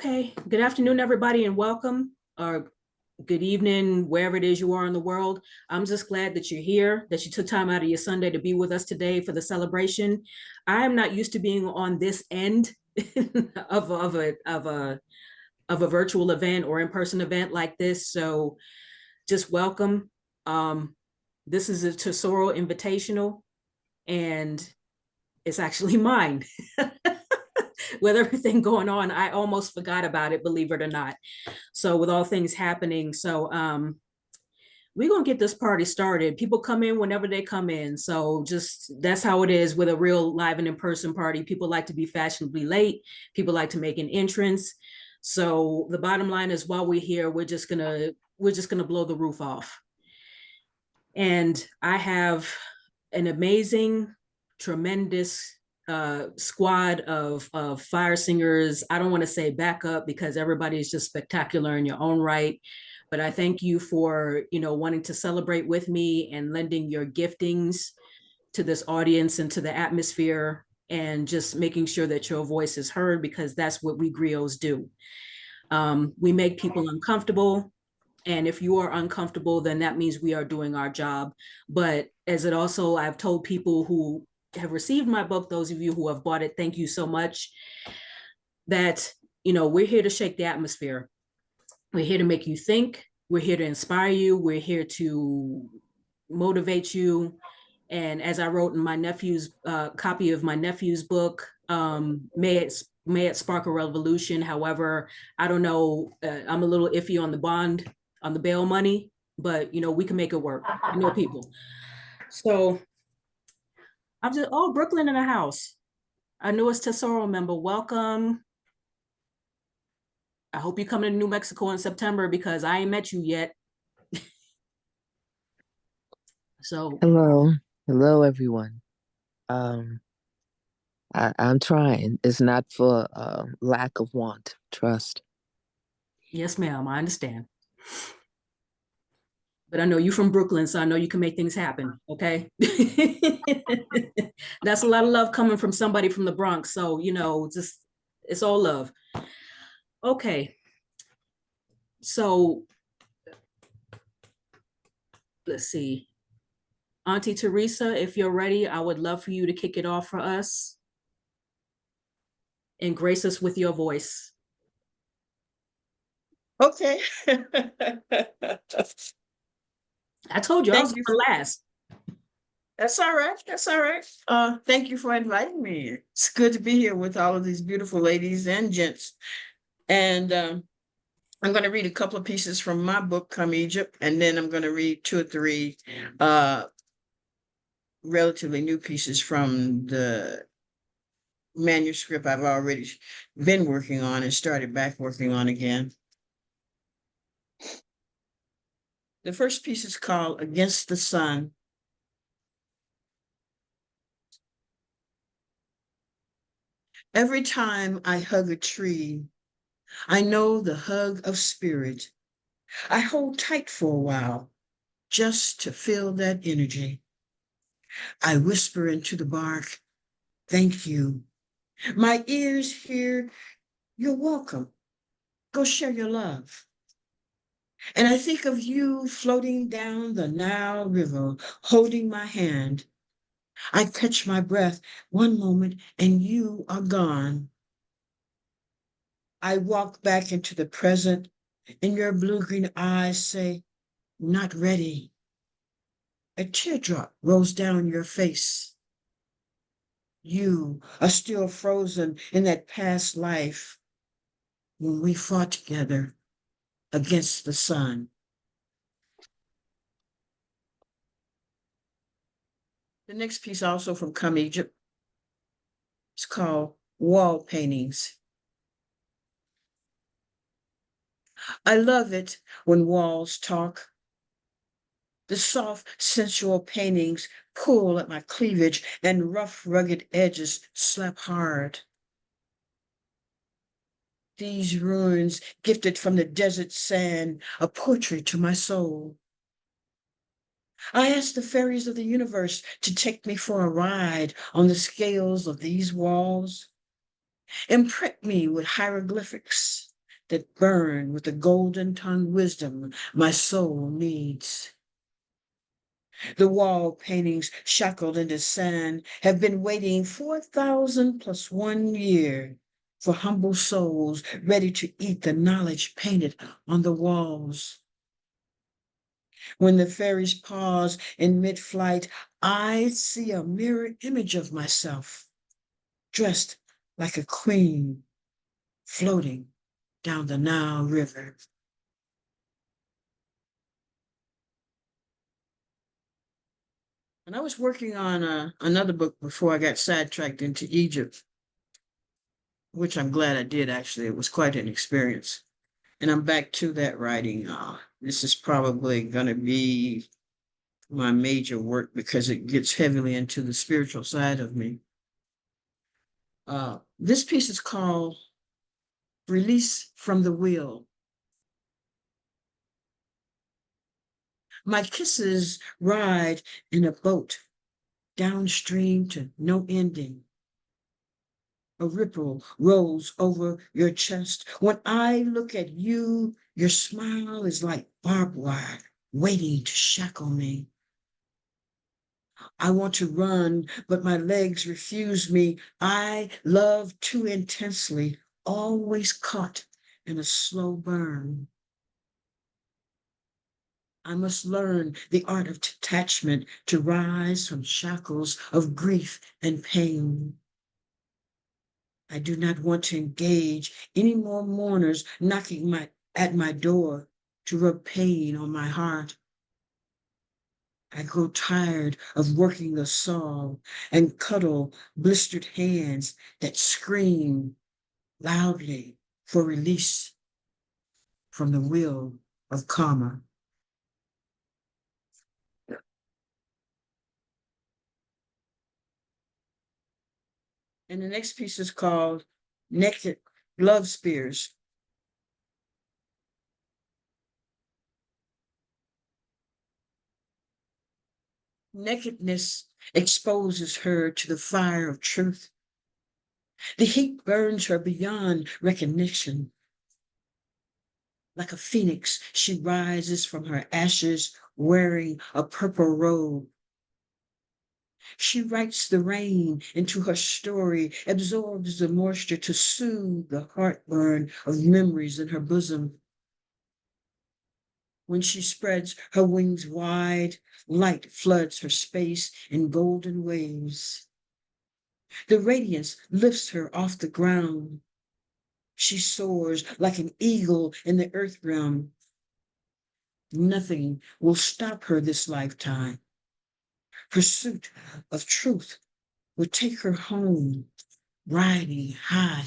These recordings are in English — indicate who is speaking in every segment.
Speaker 1: Okay, good afternoon, everybody, and welcome, or good evening, wherever it is you are in the world. I'm just glad that you're here, that you took time out of your Sunday to be with us today for the celebration. I am not used to being on this end of a virtual event or in-person event like this, so just welcome. Um, this is a Tesoro Invitational, and it's actually mine. With everything going on, I almost forgot about it, believe it or not. So with all things happening, we're gonna get this party started. People come in whenever they come in. So just that's how it is with a real live and in-person party. People like to be fashionably late. People like to make an entrance. So the bottom line is while we're here, we're just gonna blow the roof off. And I have an amazing, tremendous squad of fire singers. I don't want to say backup because everybody's just spectacular in your own right. But I thank you for, wanting to celebrate with me and lending your giftings to this audience and to the atmosphere and just making sure that your voice is heard because that's what we griots do. We make people uncomfortable. And if you are uncomfortable, then that means we are doing our job. But as it also, I've told people who have received my book, those of you who have bought it, thank you so much, that, we're here to shake the atmosphere. We're here to make you think. We're here to inspire you. We're here to motivate you. And as I wrote in my nephew's copy of my nephew's book, may it spark a revolution. However, I don't know. I'm a little iffy on the bond, on the bail money, but we can make it work. I know people. So I'm just Brooklyn in the house. Our newest Tesoro member. Welcome. I hope you come to New Mexico in September because I ain't met you yet. So
Speaker 2: Hello, hello everyone. Um, I'm trying. It's not for lack of want. Trust.
Speaker 1: yes, ma'am, I understand. But I know you from Brooklyn, so I know you can make things happen. Okay. That's a lot of love coming from somebody from the Bronx. So, just it's all love. Okay. So let's see. Auntie Teresa, if you're ready, I would love for you to kick it off for us and grace us with your voice.
Speaker 3: Okay.
Speaker 1: I told you I was
Speaker 3: Thank you.
Speaker 1: going to last.
Speaker 3: That's all right. That's all right. Thank you for inviting me. It's good to be here with all of these beautiful ladies and gents. And I'm going to read a couple of pieces from my book, Come Egypt, and then I'm going to read two or three relatively new pieces from the manuscript I've already been working on and started back working on again. The first piece is called Against the Sun. Every time I hug a tree, I know the hug of spirit. I hold tight for a while just to feel that energy. I whisper into the bark, thank you. My ears hear, you're welcome. Go share your love. And I think of you floating down the Nile River, holding my hand. I catch my breath one moment and you are gone. I walk back into the present and your blue-green eyes say, not ready. A teardrop rolls down your face. You are still frozen in that past life when we fought together against the sun. The next piece, also from Come Egypt, is called Wall Paintings. I love it when walls talk. The soft, sensual paintings pull at my cleavage and rough, rugged edges slap hard. These ruins, gifted from the desert sand, a poetry to my soul. I ask the fairies of the universe to take me for a ride on the scales of these walls. Imprint me with hieroglyphics. that burn with the golden tongue wisdom my soul needs. The wall paintings shackled into sand have been waiting 4,000 plus 1 year for humble souls ready to eat the knowledge painted on the walls. When the fairies pause in mid-flight, I see a mirror image of myself, dressed like a queen, floating down the Nile River. And I was working on another book before I got sidetracked into Egypt, which I'm glad I did, actually. It was quite an experience. And I'm back to that writing. This is probably going to be my major work because it gets heavily into the spiritual side of me. This piece is called Release from the Wheel. My kisses ride in a boat downstream to no ending. A ripple rolls over your chest. When I look at you, your smile is like barbed wire waiting to shackle me. I want to run, but my legs refuse me. I love too intensely, always caught in a slow burn. I must learn the art of detachment to rise from shackles of grief and pain. I do not want to engage any more mourners knocking at my door to rub pain on my heart. I grow tired of working the saw and cuddle blistered hands that scream loudly for release from the will of karma. And the next piece is called Naked Love Spears. Nakedness exposes her to the fire of truth. The heat burns her beyond recognition. Like a phoenix, she rises from her ashes wearing a purple robe. She writes the rain into her story, absorbs the moisture to soothe the heartburn of memories in her bosom. When she spreads her wings wide, light floods her space in golden waves. The radiance lifts her off the ground. She soars like an eagle in the earth realm. Nothing will stop her this lifetime. Pursuit of truth will take her home, riding high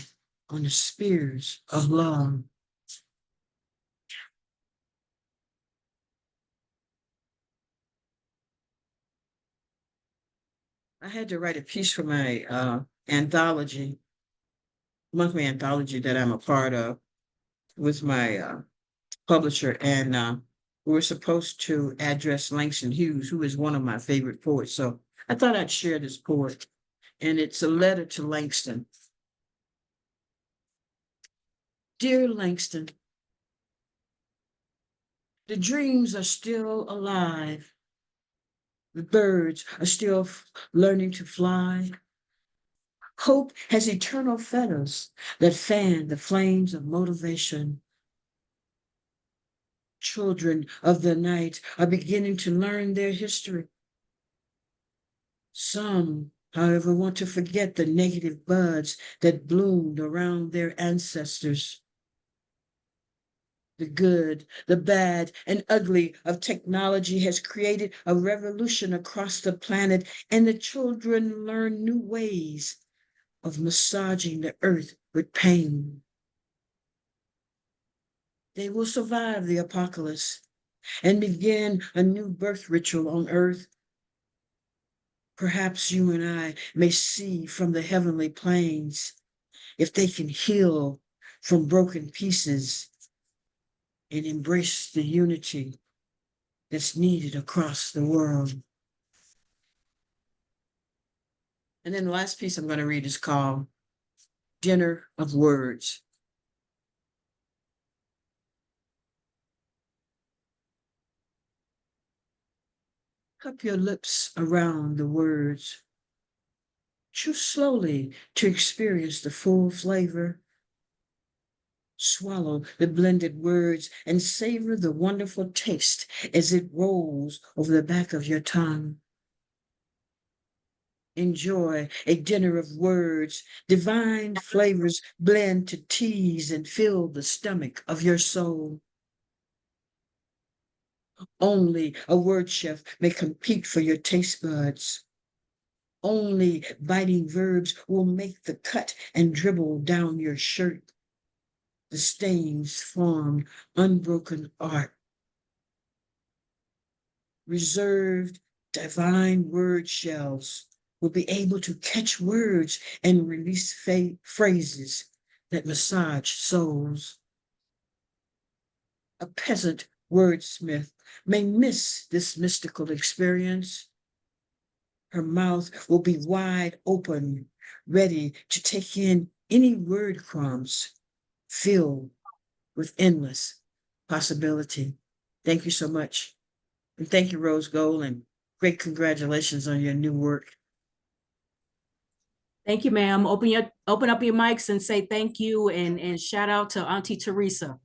Speaker 3: on the spears of love. I had to write a piece for my anthology, monthly anthology that I'm a part of with my publisher, and we were supposed to address Langston Hughes, who is one of my favorite poets. So I thought I'd share this poet, and it's a letter to Langston. Dear Langston, the dreams are still alive. The birds are still learning to fly. Hope has eternal feathers that fan the flames of motivation. Children of the night are beginning to learn their history. Some, however, want to forget the negative buds that bloomed around their ancestors. The good, the bad, and ugly of technology has created a revolution across the planet, and the children learn new ways of massaging the earth with pain. They will survive the apocalypse and begin a new birth ritual on earth. Perhaps you and I may see from the heavenly planes if they can heal from broken pieces and embrace the unity that's needed across the world. And then the last piece I'm going to read is called Dinner of Words. Cup your lips around the words. Chew slowly to experience the full flavor. Swallow the blended words and savor the wonderful taste as it rolls over the back of your tongue. Enjoy a dinner of words. Divine flavors blend to tease and fill the stomach of your soul. Only a word chef may compete for your taste buds. Only biting verbs will make the cut and dribble down your shirt. The stains form unbroken art. Reserved, divine word shells will be able to catch words and release phrases that massage souls. A peasant wordsmith may miss this mystical experience. Her mouth will be wide open, ready to take in any word crumbs filled with endless possibility. Thank you so much. And thank you, Rose Gold, and great congratulations on your new work.
Speaker 1: Thank you, ma'am. Open up your mics and say thank you and shout out to Auntie Teresa.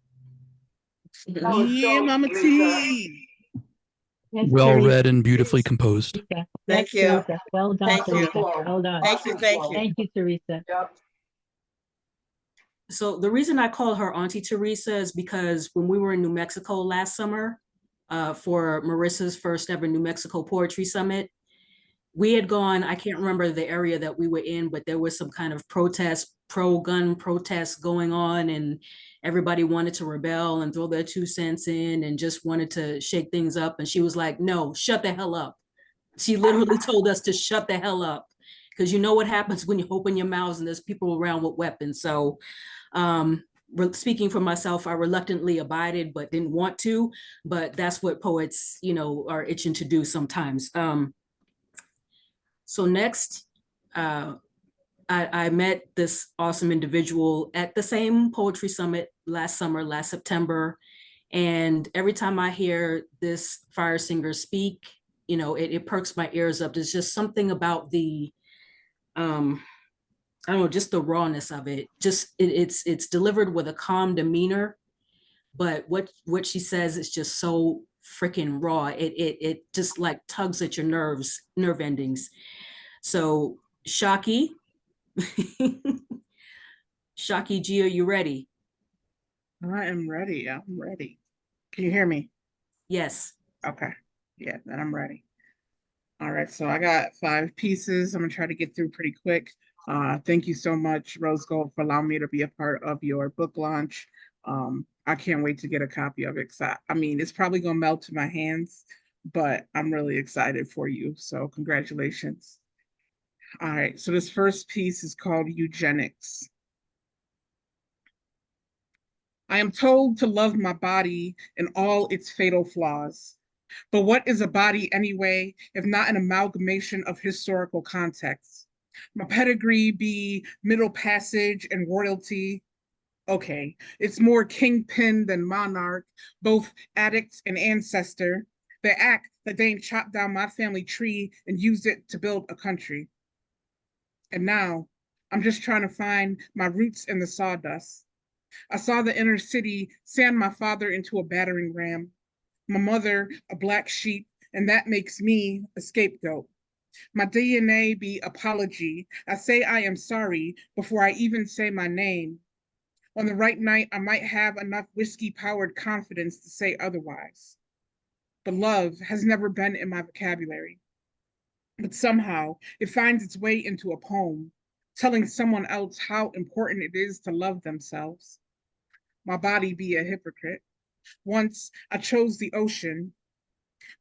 Speaker 4: Yeah, Mama T.
Speaker 5: Yes,
Speaker 6: Well
Speaker 5: Teresa.
Speaker 6: read and beautifully composed.
Speaker 5: Yes,
Speaker 3: Thank you.
Speaker 5: Teresa. Well done,
Speaker 3: Thank you.
Speaker 5: Teresa. Well done.
Speaker 3: Thank you. Thank you.
Speaker 5: Thank you, Teresa.
Speaker 1: So the reason I call her Auntie Teresa is because when we were in New Mexico last summer for Marissa's first ever New Mexico Poetry Summit, we had gone, I can't remember the area that we were in, but there was some kind of protest, pro-gun protest going on, and everybody wanted to rebel and throw their 2 cents in and just wanted to shake things up. And she was like, no, shut the hell up. She literally told us to shut the hell up, because you know what happens when you open your mouths and there's people around with weapons. So speaking for myself, I reluctantly abided, but didn't want to, but that's what poets, are itching to do sometimes. So next, I met this awesome individual at the same poetry summit last September. And every time I hear this fire singer speak, it perks my ears up. There's just something about the, I don't know, just the rawness of it. It's delivered with a calm demeanor, but what she says is just so freaking raw. It just like tugs at your nerve endings. So Shaki, Shaki G, are you ready?
Speaker 4: I am ready. I'm ready. Can you hear me?
Speaker 1: Yes.
Speaker 4: Okay. Yeah, then I'm ready. All right. So I got 5 pieces. I'm going to try to get through pretty quick. Thank you so much, Rose Gold, for allowing me to be a part of your book launch. I can't wait to get a copy of it. I mean, it's probably going to melt to my hands, but I'm really excited for you. So congratulations. All right. So this first piece is called Eugenics. I am told to love my body and all its fatal flaws. But what is a body anyway, if not an amalgamation of historical contexts? My pedigree be Middle Passage and royalty. Okay, it's more kingpin than monarch, both addict and ancestor. They act that they ain't chopped down my family tree and used it to build a country. And now I'm just trying to find my roots in the sawdust. I saw the inner city sand my father into a battering ram, my mother a black sheep, and that makes me a scapegoat. My DNA be apology. I say I am sorry before I even say my name. On the right night, I might have enough whiskey-powered confidence to say otherwise. But love has never been in my vocabulary. But somehow it finds its way into a poem, telling someone else how important it is to love themselves. My body be a hypocrite. Once I chose the ocean,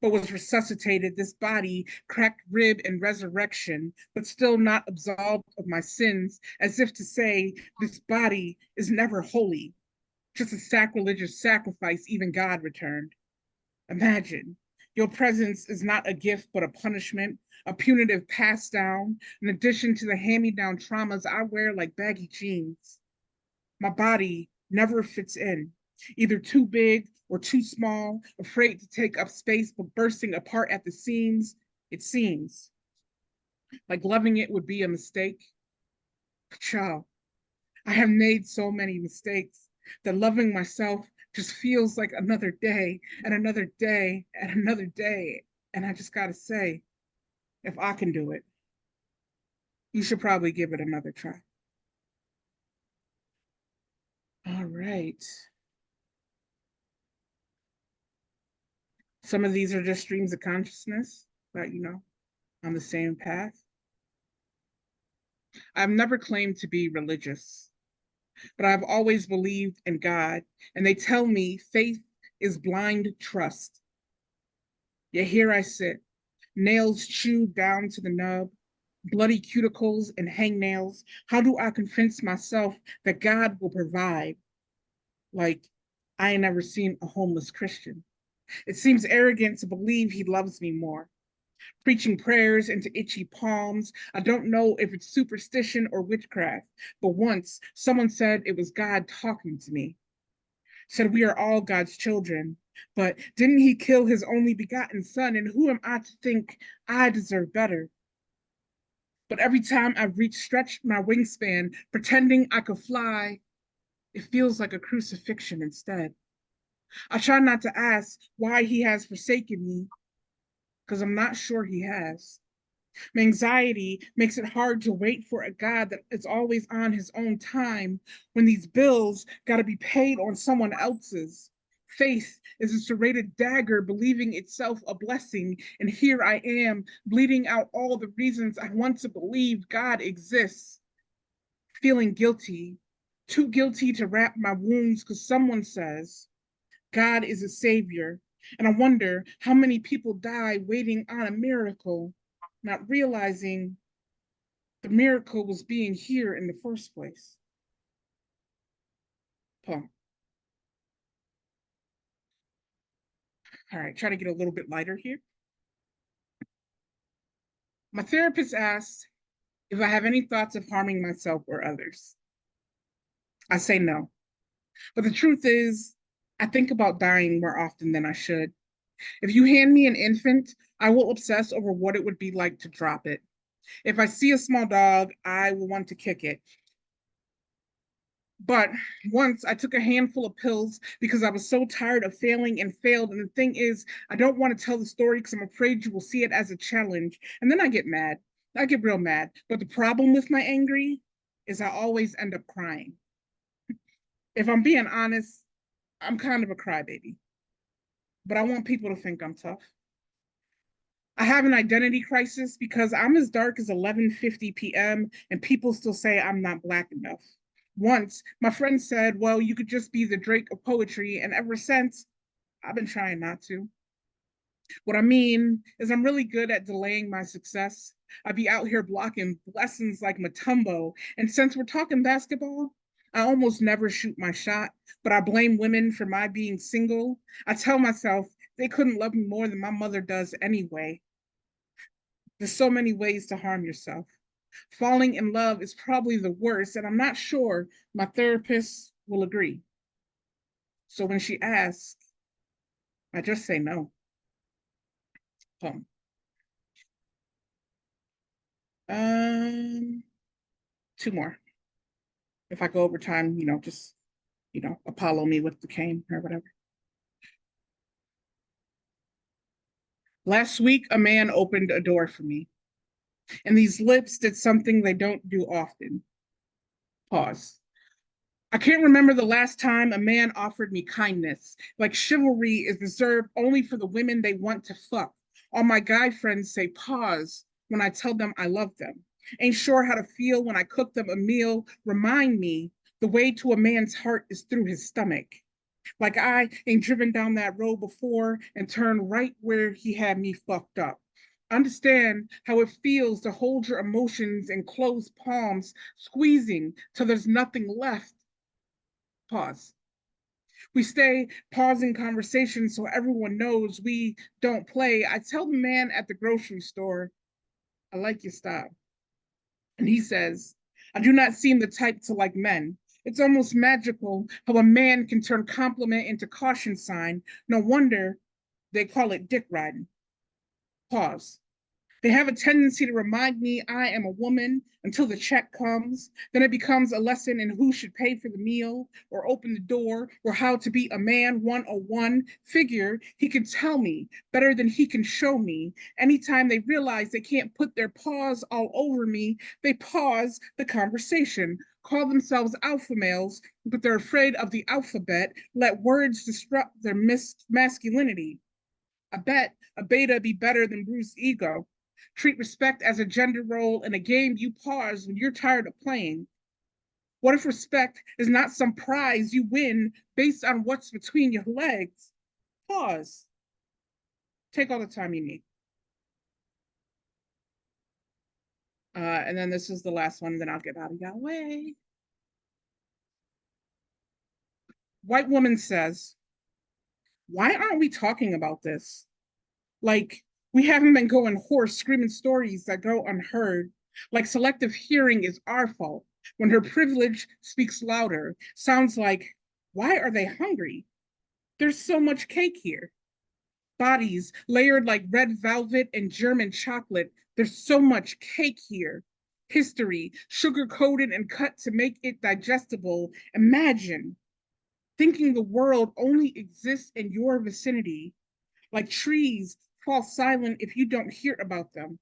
Speaker 4: but was resuscitated, this body, cracked rib and resurrection, but still not absolved of my sins, as if to say, this body is never holy, just a sacrilegious sacrifice even God returned. Imagine, your presence is not a gift, but a punishment, a punitive pass down, in addition to the hand-me-down traumas I wear like baggy jeans. My body never fits in. either too big or too small, afraid to take up space but bursting apart at the seams. It seems like loving it would be a mistake. But child, I have made so many mistakes that loving myself just feels like another day and another day and another day. And I just gotta say, if I can do it, you should probably give it another try. All right. Some of these are just streams of consciousness, but on the same path. I've never claimed to be religious, but I've always believed in God, and they tell me faith is blind trust. Yet here I sit, nails chewed down to the nub, bloody cuticles and hangnails. How do I convince myself that God will provide? Like, I ain't never seen a homeless Christian. It seems arrogant to believe he loves me more. Preaching prayers into itchy palms. I don't know if it's superstition or witchcraft, but once someone said it was God talking to me. Said we are all God's children, but didn't he kill his only begotten son? And who am I to think I deserve better? But every time I've stretched my wingspan, pretending I could fly, it feels like a crucifixion instead. I try not to ask why he has forsaken me, because I'm not sure he has. My anxiety makes it hard to wait for a God that is always on his own time when these bills got to be paid on someone else's. Faith is a serrated dagger believing itself a blessing, and here I am bleeding out all the reasons I once believed God exists, feeling guilty, too guilty to wrap my wounds because someone says God is a savior. And I wonder how many people die waiting on a miracle, not realizing the miracle was being here in the first place. Huh. All right, try to get a little bit lighter here. My therapist asked if I have any thoughts of harming myself or others. I say no. But the truth is, I think about dying more often than I should. If you hand me an infant, I will obsess over what it would be like to drop it. If I see a small dog, I will want to kick it. But once I took a handful of pills because I was so tired of failing and failed. And the thing is, I don't want to tell the story because I'm afraid you will see it as a challenge. And then I get mad. I get real mad. But the problem with my angry is I always end up crying. If I'm being honest, I'm kind of a crybaby. But I want people to think I'm tough. I have an identity crisis because I'm as dark as 11:50 p.m. and people still say I'm not Black enough. Once, my friend said, well, you could just be the Drake of poetry, and ever since, I've been trying not to. What I mean is I'm really good at delaying my success. I'd be out here blocking blessings like Matumbo, and since we're talking basketball, I almost never shoot my shot, but I blame women for my being single. I tell myself they couldn't love me more than my mother does anyway. There's so many ways to harm yourself. Falling in love is probably the worst, and I'm not sure my therapist will agree. So when she asks, I just say no. Um, two more. If I go over time, just Apollo me with the cane or whatever. Last week, a man opened a door for me, and these lips did something they don't do often. Pause. I can't remember the last time a man offered me kindness. Like chivalry is reserved only for the women they want to fuck. All my guy friends say pause when I tell them I love them. Ain't sure how to feel when I cook them a meal. Remind me the way to a man's heart is through his stomach. Like I ain't driven down that road before and turned right where he had me fucked up. Understand how it feels to hold your emotions in closed palms, squeezing till there's nothing left. Pause. We stay pausing conversations so everyone knows we don't play. I tell the man at the grocery store, I like your style. And he says, I do not seem the type to like men. It's almost magical how a man can turn compliment into caution sign. No wonder they call it dick riding. Pause. They have a tendency to remind me I am a woman until the check comes. Then it becomes a lesson in who should pay for the meal or open the door or how to be a man 101. Figure he can tell me better than he can show me. Anytime they realize they can't put their paws all over me, they pause the conversation. Call themselves alpha males, but they're afraid of the alphabet. Let words disrupt their masculinity. I bet a beta be better than Bruce Ego. Treat respect as a gender role in a game you pause when you're tired of playing. What if respect is not some prize you win based on what's between your legs? Pause. Take all the time you need. And then this is the last one, then I'll get out of your way. White woman says, why aren't we talking about this? Like, we haven't been going hoarse, screaming stories that go unheard. Like selective hearing is our fault when her privilege speaks louder. Sounds like, why are they hungry? There's so much cake here. Bodies layered like red velvet and German chocolate. There's so much cake here. History, sugar coated and cut to make it digestible. Imagine thinking the world only exists in your vicinity. Like trees fall silent if you don't hear about them.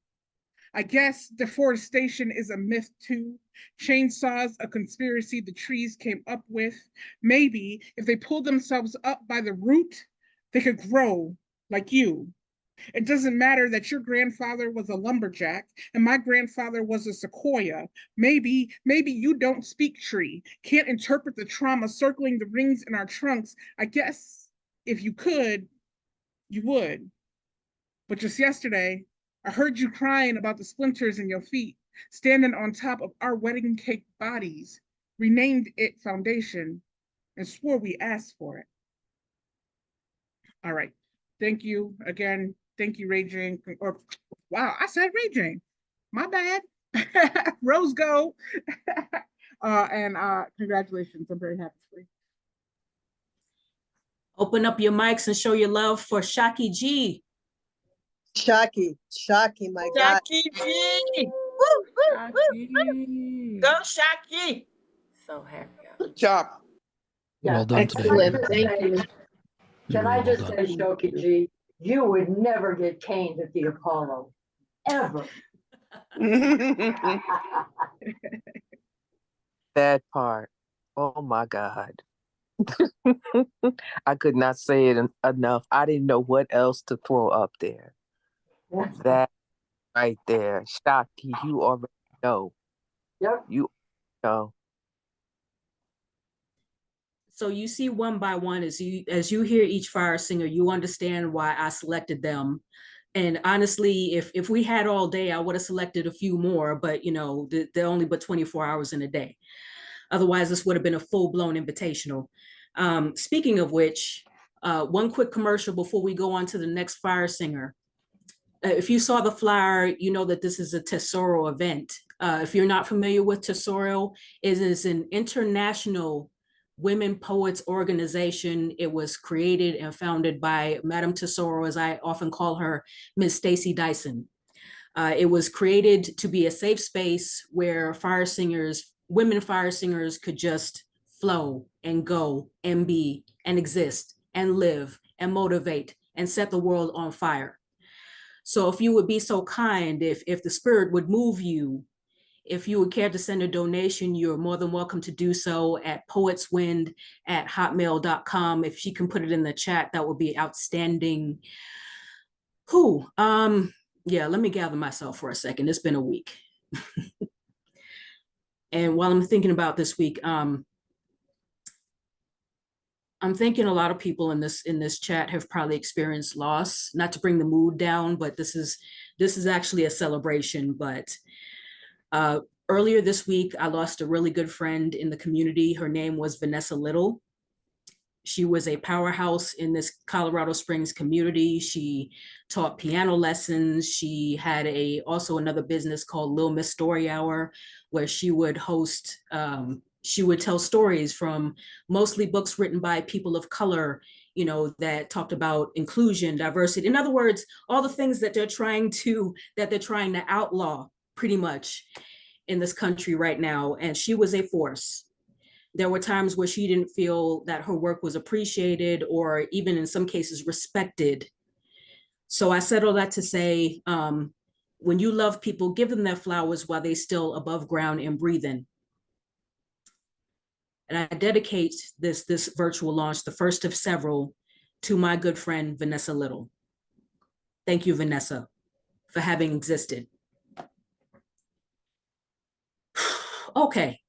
Speaker 4: I guess deforestation is a myth too. Chainsaws, a conspiracy the trees came up with. Maybe if they pulled themselves up by the root, they could grow like you. It doesn't matter that your grandfather was a lumberjack and my grandfather was a sequoia. Maybe you don't speak tree, can't interpret the trauma circling the rings in our trunks. I guess if you could, you would. But just yesterday, I heard you crying about the splinters in your feet, standing on top of our wedding cake bodies, renamed it Foundation, and swore we asked for it. All right. Thank you again. Thank you, Ray Jane. Or wow, I said Ray Jane. My bad. Rose Go. And congratulations. I'm very happy for you.
Speaker 1: Open up your mics and show your love for Shaki G.
Speaker 6: Shaki, my God.
Speaker 7: Shaki G. Go Shaki.
Speaker 8: So happy.
Speaker 3: Good job.
Speaker 9: Well done today.
Speaker 5: Excellent, thank you.
Speaker 9: You're
Speaker 8: Can I
Speaker 9: well
Speaker 8: just
Speaker 9: done.
Speaker 8: say, Shoki G, you would never get caned at the Apollo, ever.
Speaker 2: That part. Oh my God. I could not say it enough. I didn't know what else to throw up there. That right there. Shocky, you already know.
Speaker 8: Yep.
Speaker 2: You know.
Speaker 1: So you see one by one, as you hear each fire singer, you understand why I selected them. And honestly, if we had all day, I would have selected a few more, but you know, they're only but 24 hours in a day. Otherwise, this would have been a full-blown invitational. Speaking of which, one quick commercial before we go on to the next fire singer. If you saw the flyer, you know that this is a Tesoro event. If you're not familiar with Tesoro, it is an international women poets organization. It was created and founded by Madame Tesoro, as I often call her, Ms. Stacy Dyson. It was created to be a safe space where fire singers, women fire singers, could just flow and go and be and exist and live and motivate and set the world on fire. So if you would be so kind, if the spirit would move you, if you would care to send a donation, you're more than welcome to do so at poetswind@hotmail.com. If she can put it in the chat, that would be outstanding. Yeah, let me gather myself for a second. It's been a week. And while I'm thinking about this week, I'm thinking a lot of people in this chat have probably experienced loss. Not to bring the mood down, but this is actually a celebration. But earlier this week, I lost a really good friend in the community. Her name was Vanessa Little. She was a powerhouse in this Colorado Springs community. She taught piano lessons. She had also another business called Little Miss Story Hour, where she would host she would tell stories from mostly books written by people of color, you know, that talked about inclusion, diversity. In other words, all the things that they're trying to outlaw pretty much in this country right now. And she was a force. There were times where she didn't feel that her work was appreciated or even in some cases respected. So I said all that to say, when you love people, give them their flowers while they're still above ground and breathing. And I dedicate this virtual launch, the first of several, to my good friend, Vanessa Little. Thank you, Vanessa, for having existed. Okay.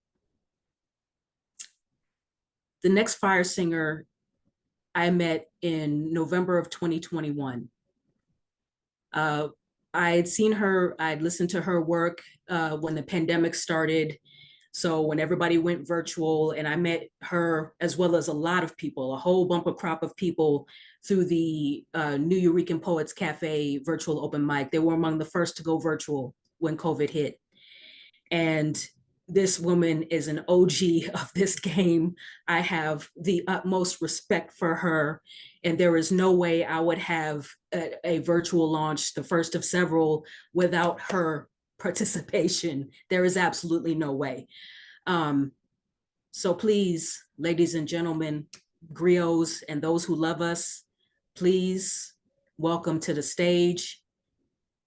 Speaker 1: The next fire singer I met in November of 2021. I had seen her, I'd listened to her work when the pandemic started. So when everybody went virtual, and I met her as well as a lot of people, a whole bumper crop of people through the New Eurekan Poets Cafe virtual open mic. They were among the first to go virtual when COVID hit. And this woman is an OG of this game. I have the utmost respect for her. And there is no way I would have a virtual launch, the first of several, without her participation. There is absolutely no way. So please, ladies and gentlemen, griots and those who love us, please welcome to the stage,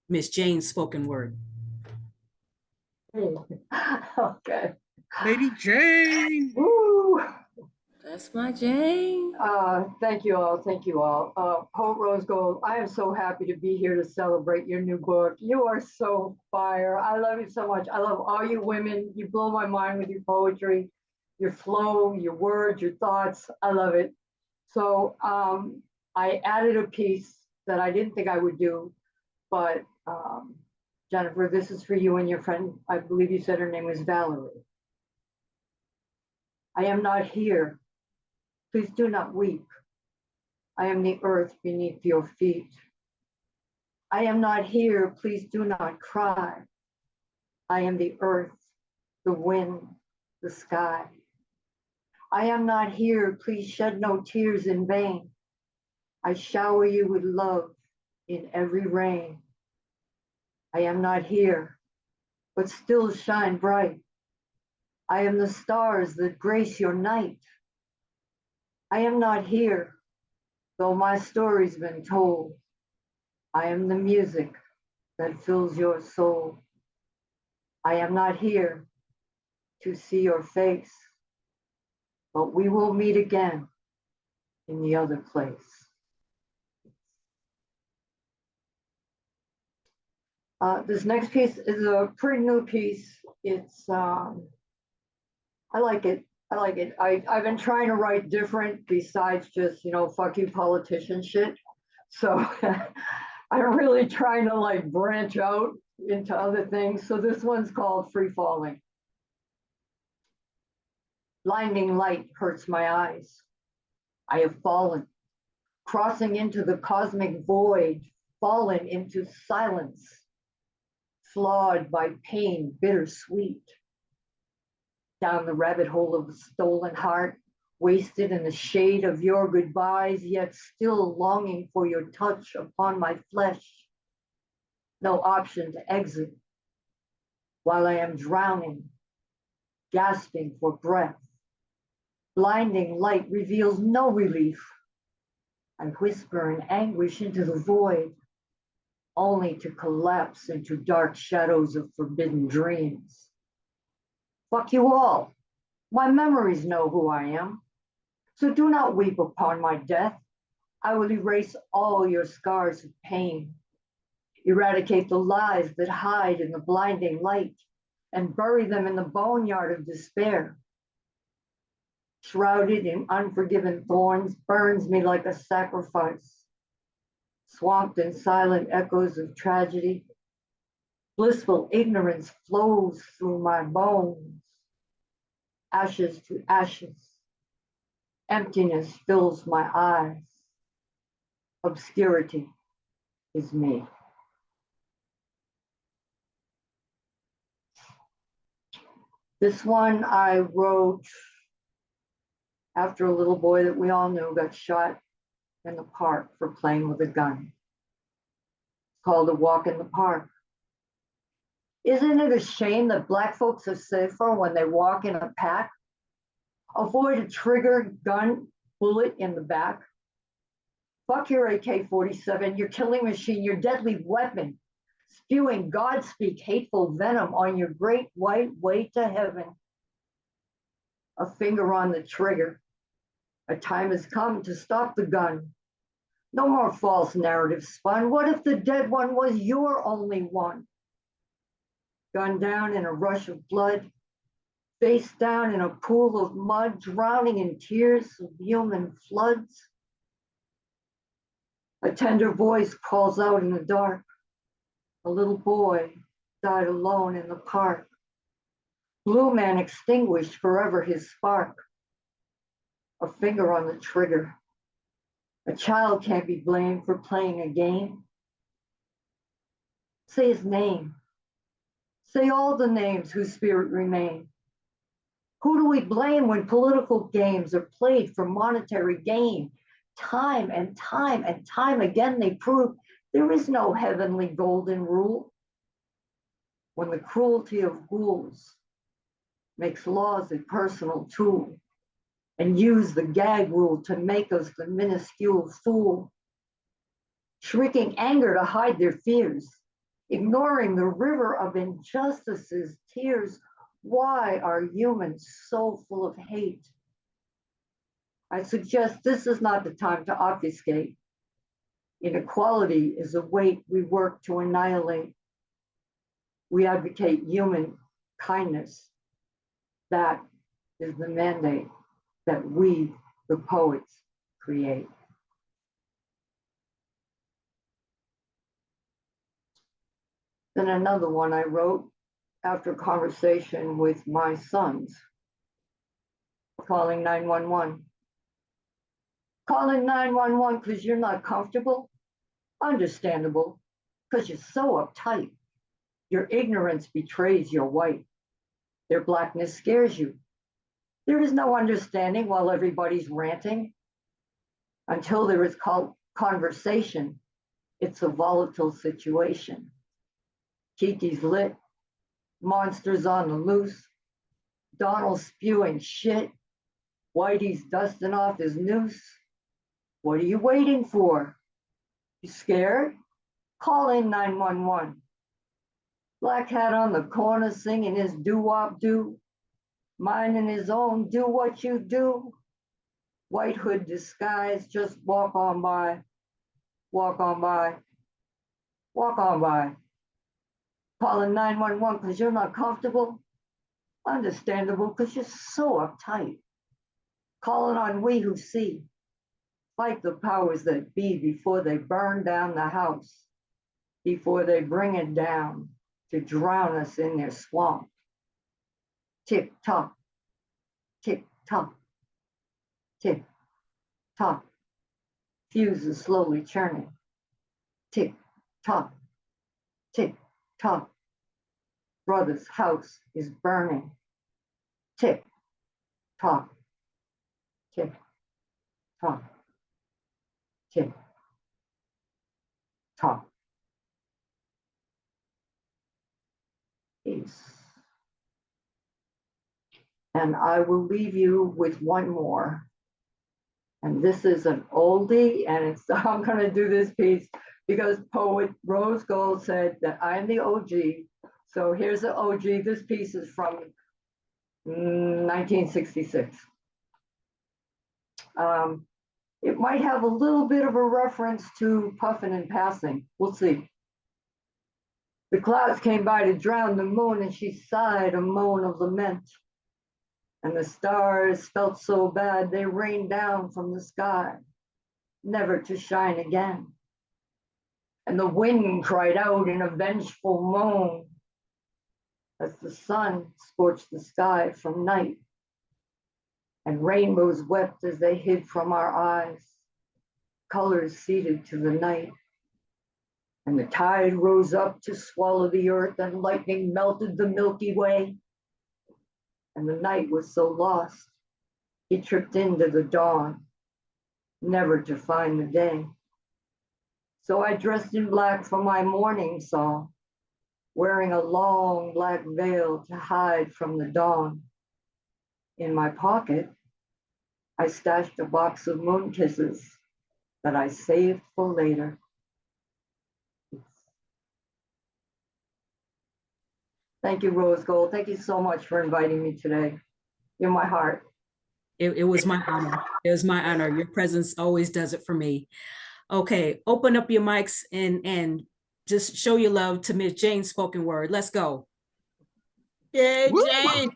Speaker 1: Miss Jane Spoken Word.
Speaker 8: Okay.
Speaker 4: Lady Jane.
Speaker 8: Woo!
Speaker 7: That's my Jane.
Speaker 8: Thank you all. Thank you all. Hope Rose Gold, I am so happy to be here to celebrate your new book. You are so fire. I love you so much. I love all you women. You blow my mind with your poetry, your flow, your words, your thoughts. I love it. So I added a piece that I didn't think I would do, but Jennifer, this is for you and your friend. I believe you said her name was Valerie. I am not here. Please do not weep. I am the earth beneath your feet. I am not here. Please do not cry. I am the earth, the wind, the sky. I am not here. Please shed no tears in vain. I shower you with love in every rain. I am not here, but still shine bright. I am the stars that grace your night. I am not here, though my story's been told. I am the music that fills your soul. I am not here to see your face, but we will meet again in the other place. This next piece is a pretty new piece. It's, I like it. I like it. I've been trying to write different besides just, fuck you politician shit. So I'm really trying to like branch out into other things. So this one's called Free Falling. Blinding light hurts my eyes. I have fallen, crossing into the cosmic void, fallen into silence, flawed by pain, bittersweet. Down the rabbit hole of a stolen heart, wasted in the shade of your goodbyes, yet still longing for your touch upon my flesh. No option to exit while I am drowning, gasping for breath. Blinding light reveals no relief. I whisper in anguish into the void, only to collapse into dark shadows of forbidden dreams. Fuck you all. My memories know who I am. So do not weep upon my death. I will erase all your scars of pain, eradicate the lies that hide in the blinding light, and bury them in the boneyard of despair. Shrouded in unforgiven thorns, burns me like a sacrifice. Swamped in silent echoes of tragedy, blissful ignorance flows through my bones. Ashes to ashes, emptiness fills my eyes. Obscurity is me. This one I wrote after a little boy that we all knew got shot in the park for playing with a gun. It's called A Walk in the Park. Isn't it a shame that Black folks are safer when they walk in a pack? Avoid a trigger gun bullet in the back. Fuck your AK-47, your killing machine, your deadly weapon, spewing Godspeak hateful venom on your great white way to heaven. A finger on the trigger. A time has come to stop the gun. No more false narratives spun. What if the dead one was your only one? Gunned down in a rush of blood, face down in a pool of mud, drowning in tears of human floods. A tender voice calls out in the dark. A little boy died alone in the park. Blue man extinguished forever his spark. A finger on the trigger. A child can't be blamed for playing a game. Say his name. Say all the names whose spirit remain. Who do we blame when political games are played for monetary gain? Time and time and time again they prove there is no heavenly golden rule. When the cruelty of ghouls makes laws a personal tool and use the gag rule to make us the minuscule fool, shrieking anger to hide their fears, ignoring the river of injustices, tears. Why are humans so full of hate? I suggest this is not the time to obfuscate. Inequality is a weight we work to annihilate. We advocate human kindness. That is the mandate that we, the poets, create. Then another one I wrote after conversation with my sons, calling 911. Calling 911 because you're not comfortable? Understandable, because you're so uptight. Your ignorance betrays your white. Their blackness scares you. There is no understanding while everybody's ranting. Until there is conversation, it's a volatile situation. Kiki's lit, monsters on the loose, Donald's spewing shit, Whitey's dusting off his noose. What are you waiting for? You scared? Call in 911. Black hat on the corner singing his doo-wop do, minding his own do what you do. White hood disguise, just walk on by, walk on by, walk on by. Calling 911 because you're not comfortable? Understandable, because you're so uptight. Calling on we who see. Fight the powers that be before they burn down the house, before they bring it down to drown us in their swamp. Tick tock, tick tock, tick tock. Fuse is slowly churning. Tick tock, tick tock. Brother's house is burning. Tick tock, tick tock, tick tock. Peace. And I will leave you with one more. And this is an oldie, and it's I'm going to do this piece because poet Rose Gold said that I'm the OG. So here's the OG. This piece is from 1966. It might have a little bit of a reference to Puffin and Passing. We'll see. The clouds came by to drown the moon, and she sighed a moan of lament. And the stars felt so bad they rained down from the sky, never to shine again. And the wind cried out in a vengeful moan as the sun scorched the sky from night. And rainbows wept as they hid from our eyes, colors ceded to the night. And the tide rose up to swallow the earth, and lightning melted the Milky Way. and the night was so lost. He tripped into the dawn, never to find the day. So I dressed in black for my morning song, wearing a long black veil to hide from the dawn. In my pocket, I stashed a box of moon kisses that I saved for later. Thank you, Rose Gold. Thank you so much for inviting me today. You're my heart.
Speaker 1: It was my honor. It was my honor. Your presence always does it for me. Okay, open up your mics and just show your love to Miss Jane's spoken word. Let's go.
Speaker 6: Yay,
Speaker 3: Woo!
Speaker 6: Jane.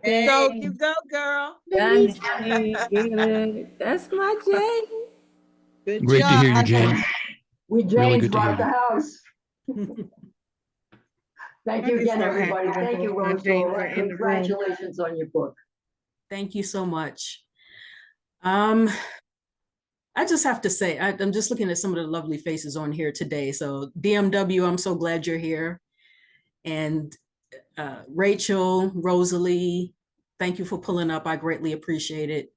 Speaker 7: Hey,
Speaker 6: Go, you go, girl.
Speaker 7: done, Jane. Get it. That's my Jane.
Speaker 6: Good
Speaker 9: Great to
Speaker 6: job.
Speaker 9: hear you, Jane.
Speaker 8: We
Speaker 9: Really
Speaker 8: James
Speaker 9: good to hear
Speaker 8: brought the
Speaker 9: you.
Speaker 8: house. Thank
Speaker 4: I'd
Speaker 8: you
Speaker 4: be
Speaker 8: again,
Speaker 4: so
Speaker 8: everybody.
Speaker 4: happy when
Speaker 8: Thank you,
Speaker 4: both my
Speaker 8: Rose
Speaker 4: Janes
Speaker 8: Gold,
Speaker 4: are
Speaker 8: and
Speaker 4: in the room.
Speaker 8: congratulations on your book.
Speaker 1: Thank you so much. I just have to say, I'm just looking at some of the lovely faces on here today. So DMW, I'm so glad you're here. And Rachel, Rosalie, thank you for pulling up. I greatly appreciate it.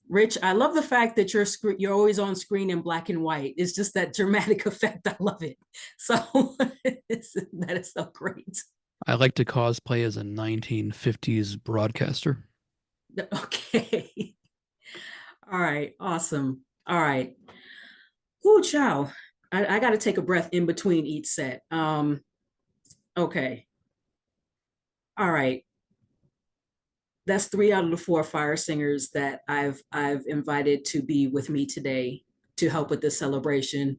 Speaker 1: Rich, I love the fact that you're always on screen in black and white. It's just that dramatic effect. I love it. So that is so great.
Speaker 9: I like to cosplay as a 1950s broadcaster.
Speaker 1: Okay. All right. Awesome. All right. Whoo, chow. I got to take a breath in between each set. Okay. All right. That's 3 out of the 4 fire singers that I've invited to be with me today to help with this celebration.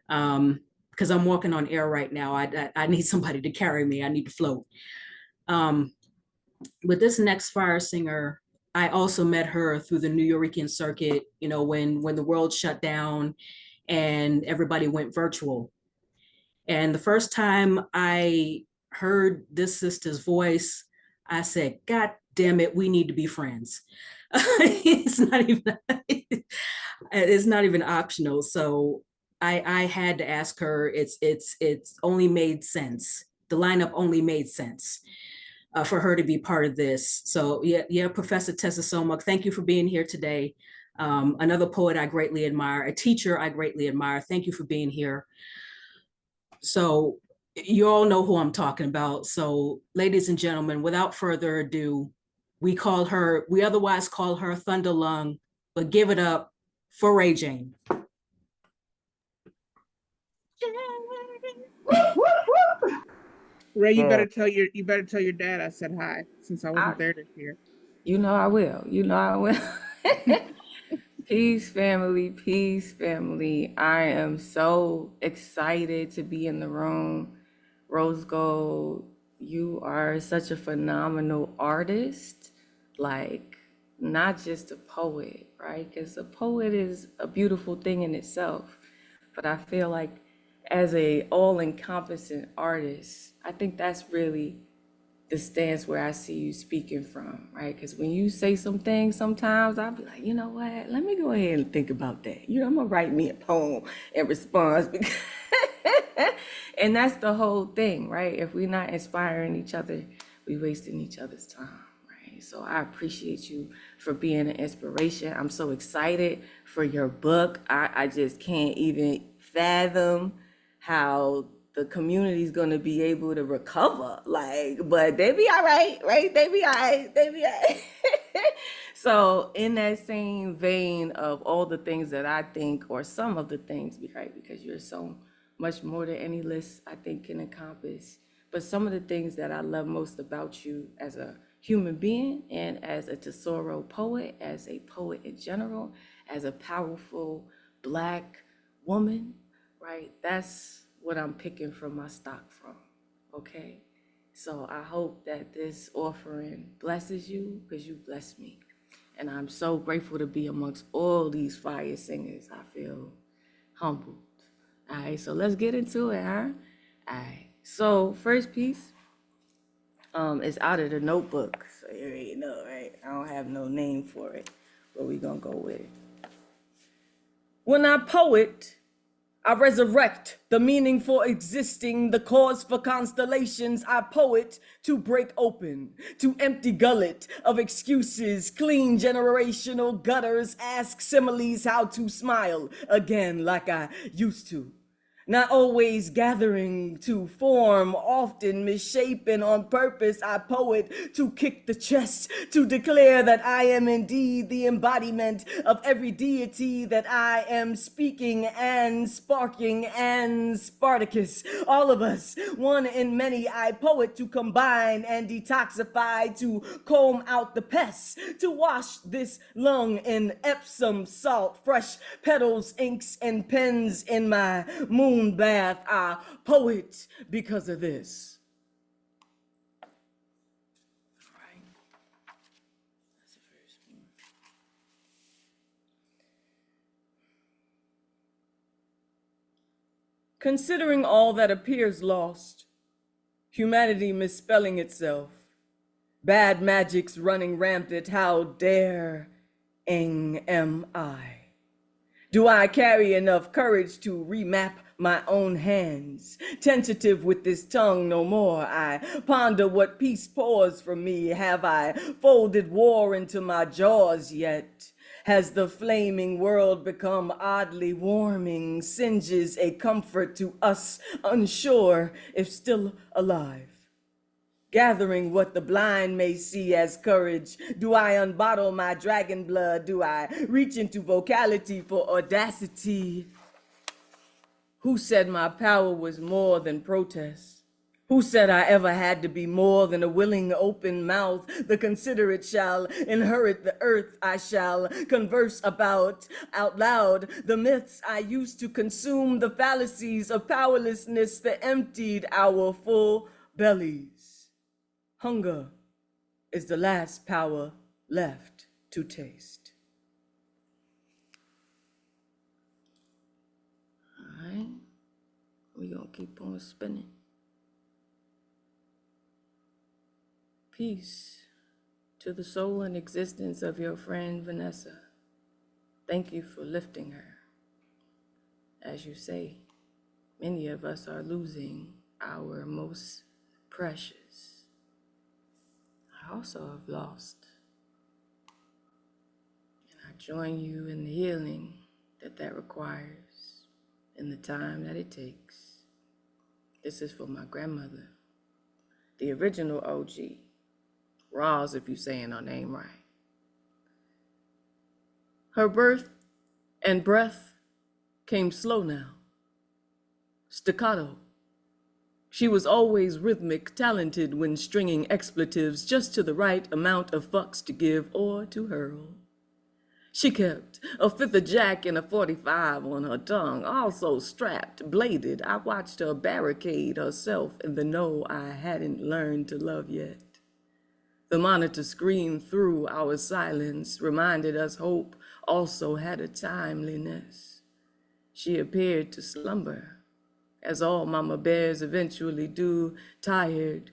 Speaker 1: Because I'm walking on air right now. I need somebody to carry me. I need to float. With this next fire singer, I also met her through the New Yorican circuit, you know, when the world shut down and everybody went virtual. And the first time I heard this sister's voice, I said, God damn it, we need to be friends. it's not even optional. So I had to ask her. It's only made sense. The lineup only made sense for her to be part of this. So yeah, Professor Tesoro, thank you for being here today. Another poet I greatly admire, a teacher I greatly admire. Thank you for being here. So you all know who I'm talking about. So ladies and gentlemen, without further ado, we otherwise call her Thunder Lung, but give it up for Ray Jane.
Speaker 4: Ray, you
Speaker 8: Yeah.
Speaker 4: better tell your dad I said hi since I wasn't there this year.
Speaker 7: You know I will. You know I will. Peace, family. Peace, family. I am so excited to be in the room. Rose Gold, you are such a phenomenal artist. Like, not just a poet, right? Because a poet is a beautiful thing in itself. But I feel like as a all-encompassing artist, I think that's really the stance where I see you speaking from, right? Because when you say some things, sometimes I'll be like, you know what? Let me go ahead and think about that. You know, I'm gonna write me a poem in response because, and that's the whole thing, right? If we're not inspiring each other, we wasting each other's time, right? So I appreciate you for being an inspiration. I'm so excited for your book. I just can't even fathom how the community is going to be able to recover, like, but they be all right, right? They be all right. So in that same vein of all the things that I think, or some of the things, right? Because you're so much more than any list I think can encompass. But some of the things that I love most about you as a human being and as a Tesoro poet, as a poet in general, as a powerful Black woman, right? That's what I'm picking from my stock from, okay? So I hope that this offering blesses you because you bless me. And I'm so grateful to be amongst all these fire singers. I feel humbled. All right, so let's get into it, huh? All right, so first piece is out of the notebook. So you already know, right? I don't have no name for it, but we gonna go with it. When I poet, I resurrect the meaning for existing, the cause for constellations. I poet to break open, to empty gullet of excuses, clean generational gutters, ask similes how to smile again like I used to. Not always gathering to form, often misshapen on purpose. I poet to kick the chest, to declare that I am indeed the embodiment of every deity that I am speaking and sparking and Spartacus. All of us, one in many. I poet to combine and detoxify, to comb out the pests, to wash this lung in Epsom salt, fresh petals, inks, and pens in my moon bath. I poet because of this. All right. That's the first one. Considering all that appears lost, humanity misspelling itself, bad magics running rampant, how daring am I? Do I carry enough courage to remap my own hands? Tentative with this tongue no more, I ponder what peace pours from me. Have I folded war into my jaws yet? Has the flaming world become oddly warming, singes a comfort to us unsure if still alive? Gathering what the blind may see as courage. Do I unbottle my dragon blood? Do I reach into vocality for audacity? Who said my power was more than protest? Who said I ever had to be more than a willing open mouth? The considerate shall inherit the earth. I shall converse about out loud the myths I used to consume, the fallacies of powerlessness that emptied our full bellies. Hunger is the last power left to taste. All right, we're gonna keep on spinning. Peace to the soul and existence of your friend Vanessa. Thank you for lifting her. As you say, many of us are losing our most precious. I also have lost. And I join you in the healing that requires, in the time that it takes. This is for my grandmother, the original OG, Roz, if you're saying her name right. Her birth and breath came slow now, staccato. She was always rhythmic, talented when stringing expletives just to the right amount of fucks to give or to hurl. She kept a fifth of Jack and a 45 on her tongue, also strapped, bladed. I watched her barricade herself in the no I hadn't learned to love yet. The monitor screen through our silence reminded us hope also had a timeliness. She appeared to slumber, as all mama bears eventually do, tired,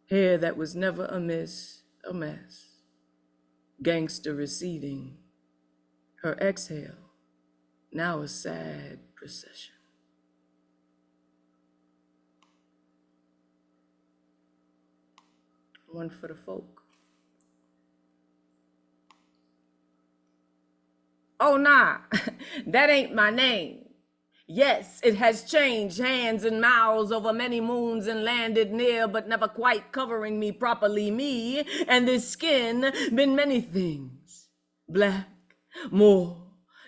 Speaker 7: hair that was never amiss, a mess. Gangster receding, her exhale, now a sad procession. One for the folk. Oh nah, that ain't my name. Yes, it has changed hands and mouths over many moons and landed near, but never quite covering me properly. Me and this skin been many things. Black, more,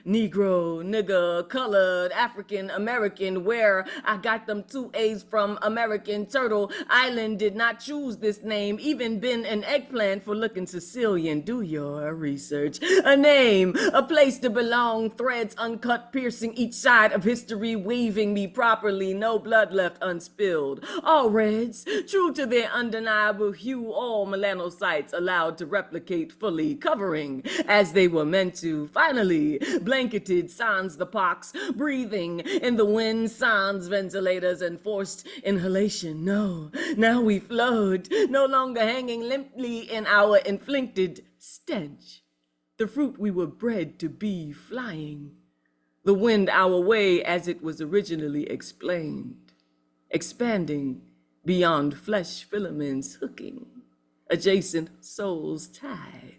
Speaker 7: Negro, nigger, colored, African, American, where I got them 2 A's from American Turtle Island, did not choose this name, even been an eggplant for looking Sicilian. Do your research. A name, a place to belong, threads uncut, piercing each side of history, weaving me properly, no blood left unspilled. All reds, true to their undeniable hue, all melanocytes allowed to replicate fully, covering as they were meant to. Finally, blanketed sans the pox, breathing in the wind sans ventilators and forced inhalation. No, now we float, no longer hanging limply in our inflicted stench. The fruit we were bred to be, flying. the wind our way as it was originally explained, expanding beyond flesh filaments hooking, adjacent souls tied,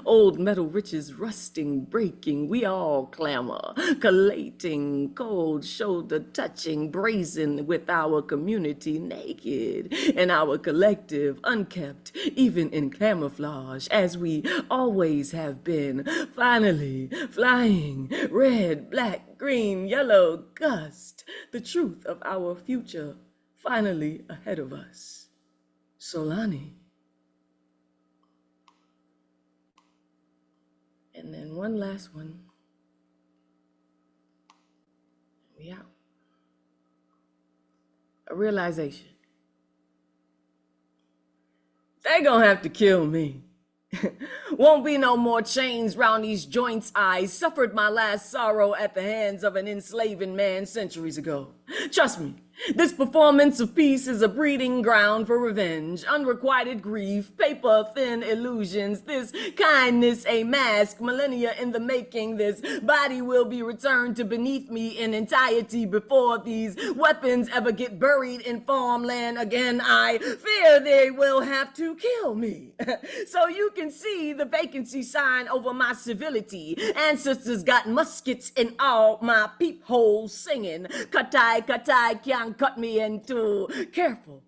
Speaker 7: old metal riches rusting, breaking, we all clamor, collating, cold shoulder touching, brazen with our community naked, and our collective unkept, even in camouflage, as we always have been, finally flying, red, black, green, yellow, gust, the truth of our future finally ahead of us. Solani. And then one last one. We out. A realization. They gonna have to kill me. Won't be no more chains round these joints. I suffered my last sorrow at the hands of an enslaving man centuries ago. Trust me, this performance of peace is a breeding ground for revenge, unrequited grief, paper-thin illusions, this kindness a mask, millennia in the making, this body will be returned to beneath me in entirety before these weapons ever get buried in farmland again. I fear they will have to kill me. So you can see the vacancy sign over my civility. Ancestors got muskets in all my peepholes singing, Katai, Katai, can't cut me in two. Careful.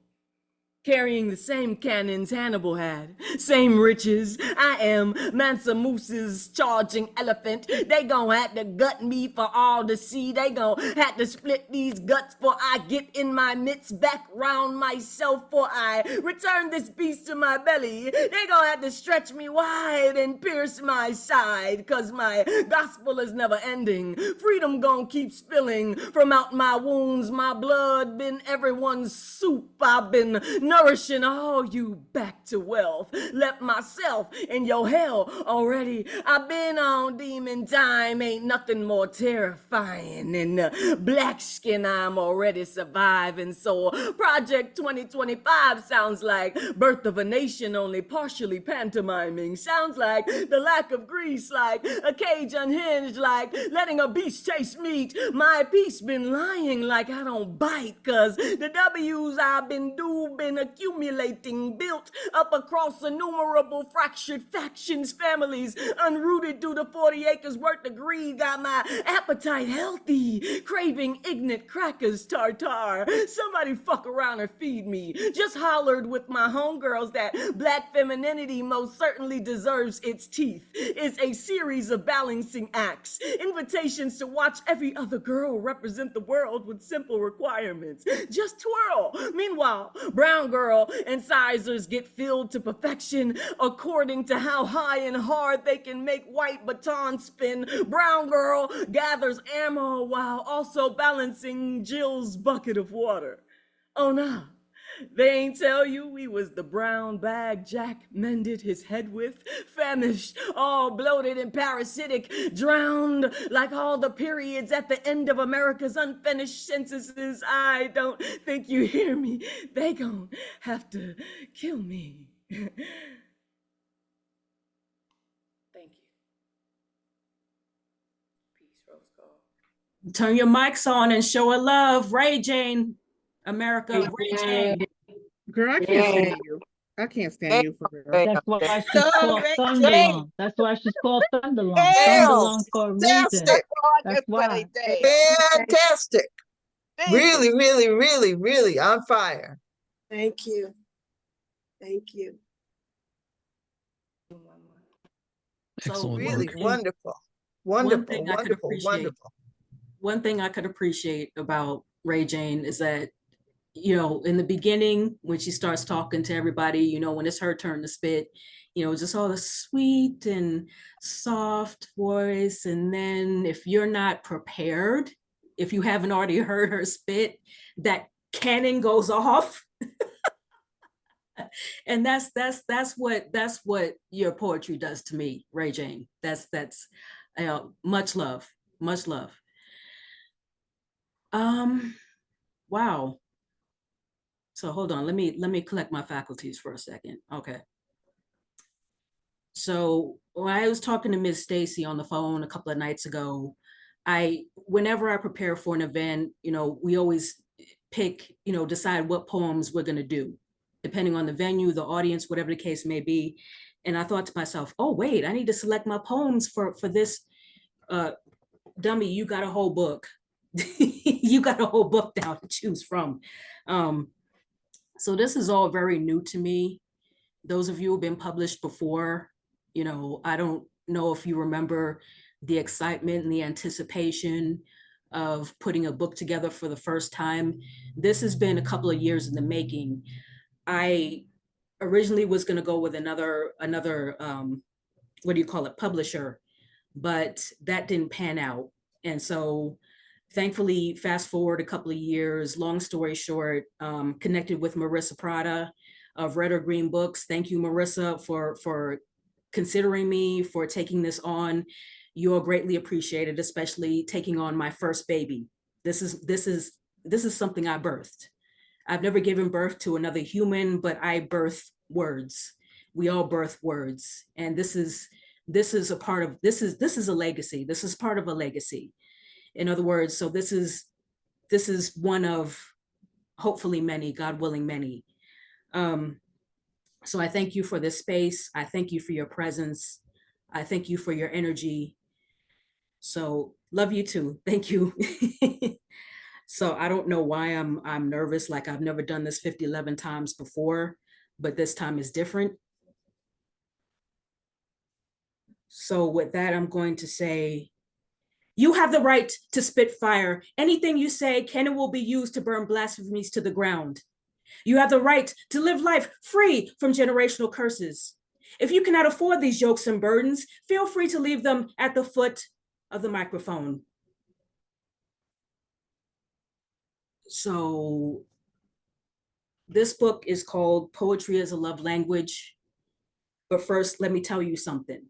Speaker 7: Carrying the same cannons Hannibal had, same riches. I am Mansa Moose's charging elephant. They gon' have to gut me for all to see. They gon' have to split these guts for I get in my midst, back round myself for I return this beast to my belly. They gon' have to stretch me wide and pierce my side, cause my gospel is never ending. Freedom gon' keep spilling from out my wounds. My blood been everyone's soup. I've been nourishing all you back to wealth. Left myself in your hell already. I've been on demon time, ain't nothing more terrifying. In black skin, I'm already surviving. So Project 2025 sounds like Birth of a Nation, only partially pantomiming. Sounds like the lack of grease, like a cage unhinged, like letting a beast chase meat. My peace been lying like I don't bite, cause the W's I've been due been accumulating, built up across innumerable fractured factions, families unrooted through the 40 acres worth of greed. Got my appetite healthy, craving ignorant crackers tartar. Somebody fuck around and feed me. Just hollered with my homegirls that black femininity most certainly deserves its teeth. It's a series of balancing acts, invitations to watch every other girl represent the world with simple requirements. Just twirl. Meanwhile, brown girl incisors get filled to perfection according to how high and hard they can make white baton spin. Brown girl gathers ammo while also balancing Jill's bucket of water. Oh no, they ain't tell you we was the brown bag Jack mended his head with, famished, all bloated and parasitic, drowned like all the periods at the end of America's unfinished sentences. I don't think you hear me. They gon' have to kill me. Thank you. Peace, Rose Gold.
Speaker 1: Turn your mics on and show a love. Ray Jane, America, Ray Jane.
Speaker 4: Girl, I can't stand you. I can't stand you for real.
Speaker 5: That's why she's
Speaker 6: Go,
Speaker 5: called
Speaker 6: Ray
Speaker 5: Thunderlong. That's why she's called Thunderlong.
Speaker 6: Damn.
Speaker 5: Thunderlong for a reason.
Speaker 6: Fantastic.
Speaker 5: That's why.
Speaker 3: Fantastic.
Speaker 6: Thank
Speaker 3: Really,
Speaker 6: you.
Speaker 3: really, really, really on fire.
Speaker 6: Thank you. Thank you.
Speaker 1: So
Speaker 9: Excellent
Speaker 3: Really
Speaker 9: work.
Speaker 3: wonderful.
Speaker 1: one
Speaker 3: Wonderful,
Speaker 1: thing I could
Speaker 3: wonderful,
Speaker 1: appreciate,
Speaker 3: wonderful.
Speaker 1: one thing I could appreciate about Ray Jane is that, you know, in the beginning, when she starts talking to everybody, you know, when it's her turn to spit, you know, just all the sweet and soft voice. And then if you're not prepared, if you haven't already heard her spit, that cannon goes off. And that's what your poetry does to me, Ray Jane. That's much love, much love. Wow. So hold on, let me collect my faculties for a second. Okay. So when I was talking to Miss Stacy on the phone a couple of nights ago, whenever I prepare for an event, we always pick, decide what poems we're going to do, depending on the venue, the audience, whatever the case may be. And I thought to myself, oh, wait, I need to select my poems for this. Dummy, you got a whole book. You got a whole book now to choose from. So this is all very new to me. Those of you who've been published before, I don't know if you remember the excitement and the anticipation of putting a book together for the first time. This has been a couple of years in the making. I originally was going to go with another what do you call it, publisher, but that didn't pan out. And so thankfully, fast forward a couple of years, long story short, connected with Marissa Prada of Red or Green Books. Thank you, Marissa, for considering me, for taking this on. You are greatly appreciated, especially taking on my first baby. This is something I birthed. I've never given birth to another human, but I birth words. We all birth words. And this is a part of, this is a legacy. This is part of a legacy. In other words, so this is one of hopefully many, God willing, many. So I thank you for this space. I thank you for your presence. I thank you for your energy. So love you too. Thank you. So I don't know why I'm nervous. Like I've never done this 11 times before, but this time is different. So with that, I'm going to say, you have the right to spit fire. Anything you say can and will be used to burn blasphemies to the ground. You have the right to live life free from generational curses. If you cannot afford these yokes and burdens, feel free to leave them at the foot of the microphone. So this book is called Poetry as a Love Language. But first, let me tell you something.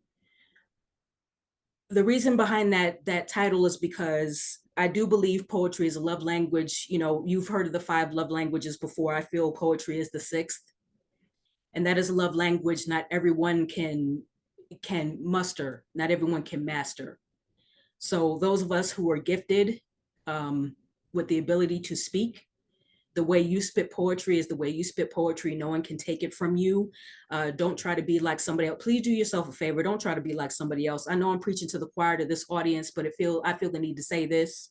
Speaker 1: The reason behind that title is because I do believe poetry is a love language. You've heard of the 5 love languages before. I feel poetry is the 6th. And that is a love language not everyone can muster, not everyone can master. So those of us who are gifted with the ability to speak, the way you spit poetry is the way you spit poetry. No one can take it from you. Don't try to be like somebody else. Please do yourself a favor. Don't try to be like somebody else. I know I'm preaching to the choir, to this audience, but I feel the need to say this.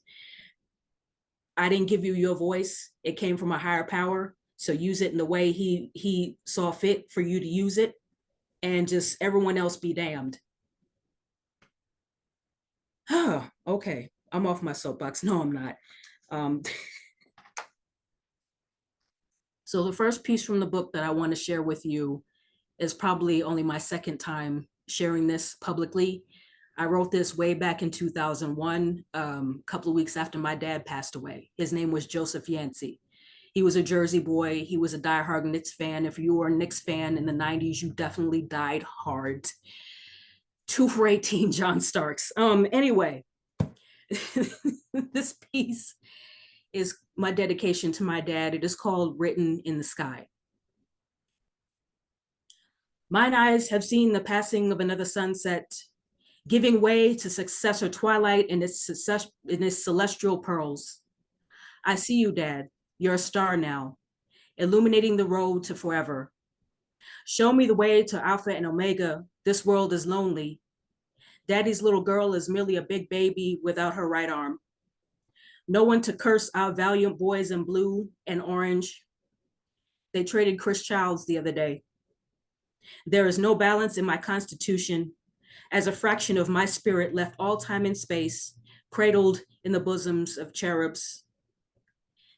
Speaker 1: I didn't give you your voice. It came from a higher power. So use it in the way he saw fit for you to use it, and just everyone else be damned. Okay, I'm off my soapbox. No, I'm not. So the first piece from the book that I want to share with you is probably only my second time sharing this publicly. I wrote this way back in 2001, a couple of weeks after my dad passed away. His name was Joseph Yancey. He was a Jersey boy. He was a diehard Knicks fan. If you were a Knicks fan in the 90s, you definitely died hard. 2 for 18, John Starks. Anyway, this piece is my dedication to my dad. It is called Written in the Sky. Mine eyes have seen the passing of another sunset, giving way to successor twilight in its celestial pearls. I see you, Dad. You're a star now, illuminating the road to forever. Show me the way to Alpha and Omega. This world is lonely. Daddy's little girl is merely a big baby without her right arm. No one to curse our valiant boys in blue and orange. They traded Chris Childs the other day. There is no balance in my constitution, as a fraction of my spirit left all time and space, cradled in the bosoms of cherubs.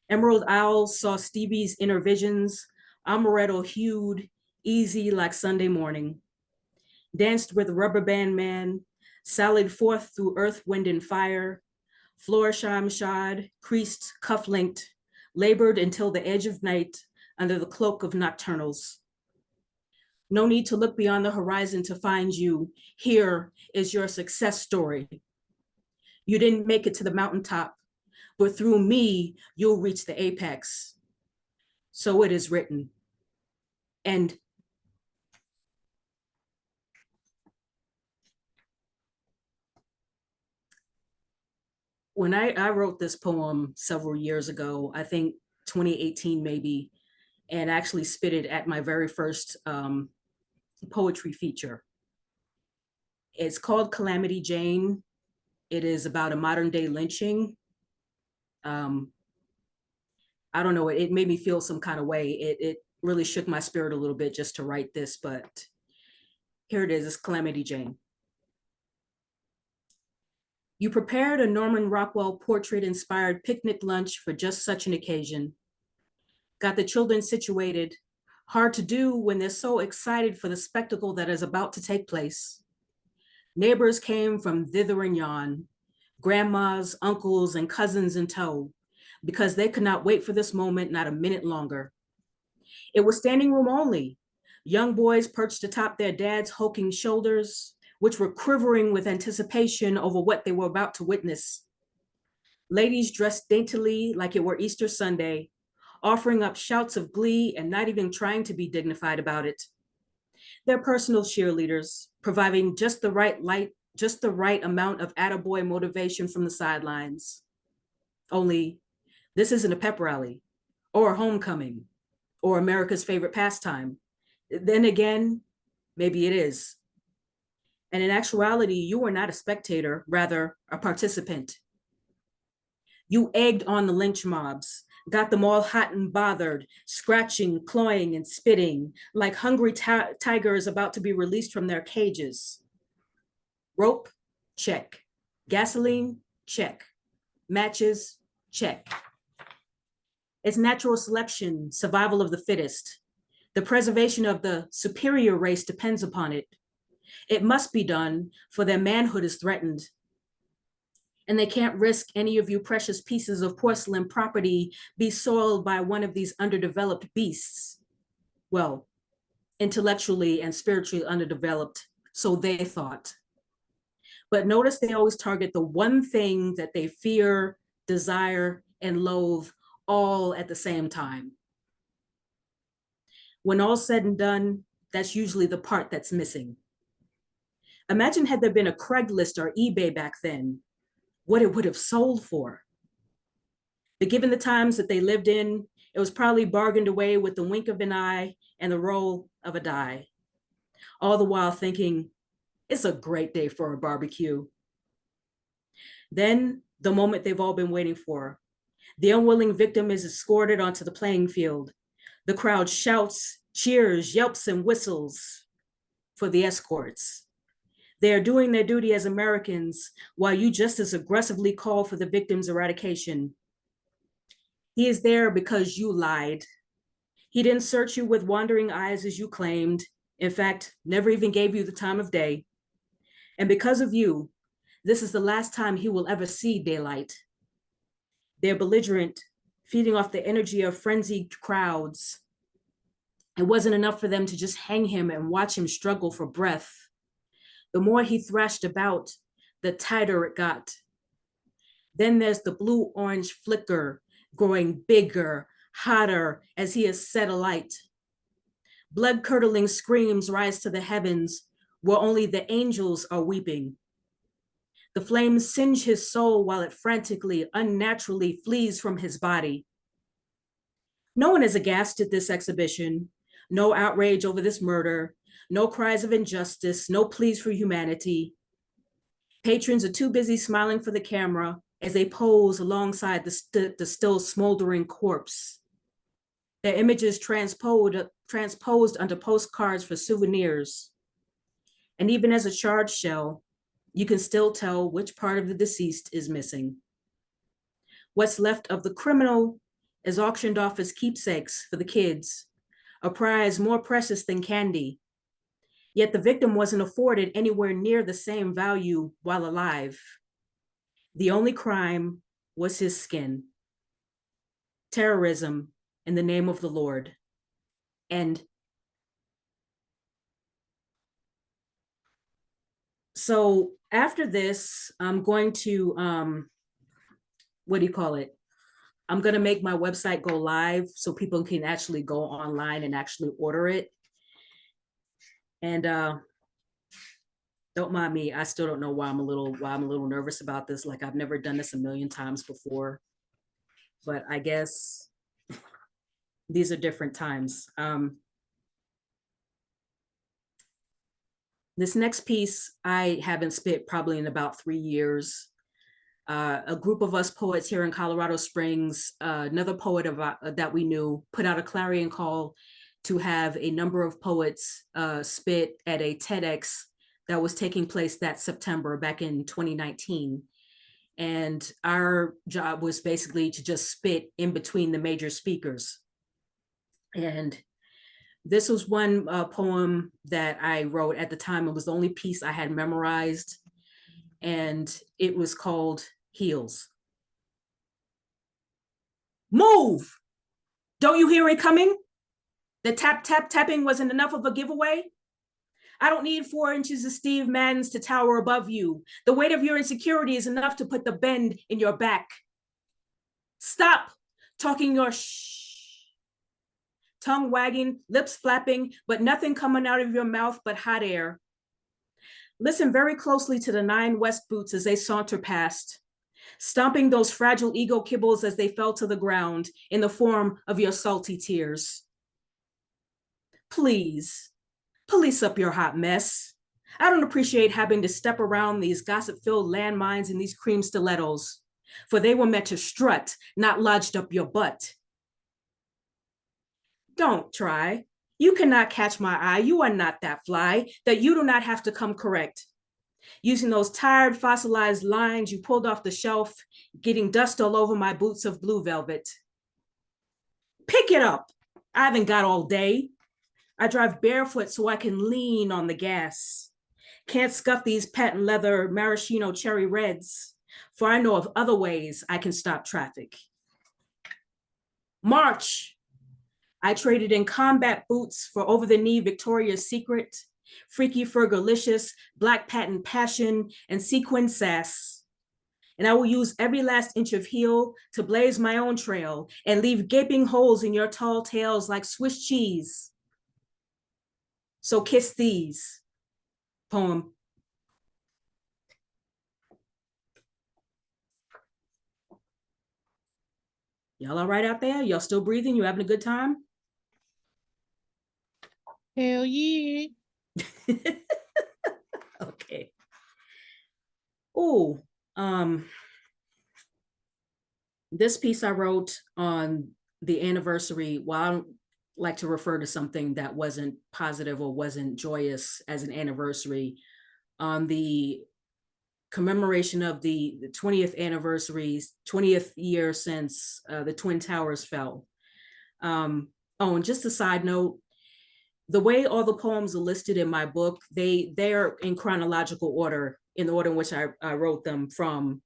Speaker 1: Emerald owls saw Stevie's inner visions, amaretto hued, easy like Sunday morning. Danced with rubber band man, sallied forth through earth, wind, and fire, flourisham shod, creased, cuff-linked, labored until the edge of night under the cloak of nocturnals. No need to look beyond the horizon to find you. Here is your success story. You didn't make it to the mountaintop, but through me, you'll reach the apex. So it is written. And when I wrote this poem several years ago, I think 2018 maybe, and actually spit it at my very first poetry feature. It's called Calamity Jane. It is about a modern day lynching. Um, I don't know, it made me feel some kind of way. It really shook my spirit a little bit just to write this, but here it is, it's Calamity Jane. You prepared a Norman Rockwell portrait inspired picnic lunch for just such an occasion. Got the children situated, hard to do when they're so excited for the spectacle that is about to take place. Neighbors came from thither and yon, grandmas, uncles, and cousins in tow, because they could not wait for this moment not a minute longer. It was standing room only. Young boys perched atop their dads' hulking shoulders, which were quivering with anticipation over what they were about to witness. Ladies dressed daintily like it were Easter Sunday, offering up shouts of glee and not even trying to be dignified about it. Their personal cheerleaders, providing just the right amount of attaboy motivation from the sidelines. Only, this isn't a pep rally, or a homecoming, or America's favorite pastime. Then again, maybe it is. And in actuality, you were not a spectator, rather a participant. You egged on the lynch mobs, got them all hot and bothered, scratching, clawing, and spitting, like hungry tigers about to be released from their cages. Rope, check. Gasoline, check. Matches, check. It's natural selection, survival of the fittest. The preservation of the superior race depends upon it. It must be done, for their manhood is threatened. And they can't risk any of you precious pieces of porcelain property be soiled by one of these underdeveloped beasts. Well, intellectually and spiritually underdeveloped, so they thought. But notice they always target the one thing that they fear, desire, and loathe all at the same time. When all's said and done, that's usually the part that's missing. Imagine had there been a Craigslist or eBay back then, what it would have sold for. But given the times that they lived in, it was probably bargained away with the wink of an eye and the roll of a die. All the while thinking, it's a great day for a barbecue. Then the moment they've all been waiting for. The unwilling victim is escorted onto the playing field. The crowd shouts, cheers, yelps, and whistles for the escorts. They are doing their duty as Americans while you just as aggressively call for the victim's eradication. He is there because you lied. He didn't search you with wandering eyes as you claimed. In fact, never even gave you the time of day. And because of you, this is the last time he will ever see daylight. They're belligerent, feeding off the energy of frenzied crowds. It wasn't enough for them to just hang him and watch him struggle for breath. The more he thrashed about, the tighter it got. Then there's the blue-orange flicker, growing bigger, hotter as he is set alight. Blood-curdling screams rise to the heavens, where only the angels are weeping. The flames singe his soul while it frantically, unnaturally flees from his body. No one is aghast at this exhibition, no outrage over this murder, no cries of injustice, no pleas for humanity. Patrons are too busy smiling for the camera as they pose alongside the still smoldering corpse. Their images transposed onto postcards for souvenirs. And even as a charred shell, you can still tell which part of the deceased is missing. What's left of the criminal is auctioned off as keepsakes for the kids, a prize more precious than candy. Yet the victim wasn't afforded anywhere near the same value while alive. The only crime was his skin. Terrorism in the name of the Lord. And so after this, I'm going to, what do you call it? I'm going to make my website go live so people can actually go online and actually order it. And the Don't mind me. I still don't know why I'm a little nervous about this. Like I've never done this a million times before, but I guess these are different times. This next piece I haven't spit probably in about 3 years. A group of us poets here in Colorado Springs, another poet that we knew, put out a clarion call to have a number of poets spit at a TEDx that was taking place that September back in 2019. And our job was basically to just spit in between the major speakers. And this was one poem that I wrote at the time. It was the only piece I had memorized, and it was called Heels. Move! Don't you hear it coming? The tap, tap, tapping wasn't enough of a giveaway. I don't need 4 inches of Steve Maddens to tower above you. The weight of your insecurity is enough to put the bend in your back. Stop talking your tongue wagging, lips flapping, but nothing coming out of your mouth but hot air. Listen very closely to the 9 West boots as they saunter past, stomping those fragile ego kibbles as they fell to the ground in the form of your salty tears. Please, police up your hot mess. I don't appreciate having to step around these gossip-filled landmines in these cream stilettos, for they were meant to strut, not lodged up your butt. Don't try. You cannot catch my eye. You are not that fly, that you do not have to come correct. Using those tired fossilized lines you pulled off the shelf, getting dust all over my boots of blue velvet. Pick it up. I haven't got all day. I drive barefoot so I can lean on the gas. Can't scuff these patent leather maraschino cherry reds, for I know of other ways I can stop traffic. March. I traded in combat boots for over-the-knee Victoria's Secret, freaky Fergalicious, black patent passion, and sequin sass. And I will use every last inch of heel to blaze my own trail and leave gaping holes in your tall tails like Swiss cheese. So kiss these. Poem. Y'all all right out there? Y'all still breathing? You having a good time?
Speaker 4: Hell yeah.
Speaker 1: Okay. Oh, this piece I wrote on the anniversary. Well, I don't like to refer to something that wasn't positive or wasn't joyous as an anniversary. On the commemoration of the 20th anniversary, 20th year since the Twin Towers fell. Oh, and just a side note, the way all the poems are listed in my book, they're in chronological order, in the order in which I wrote them from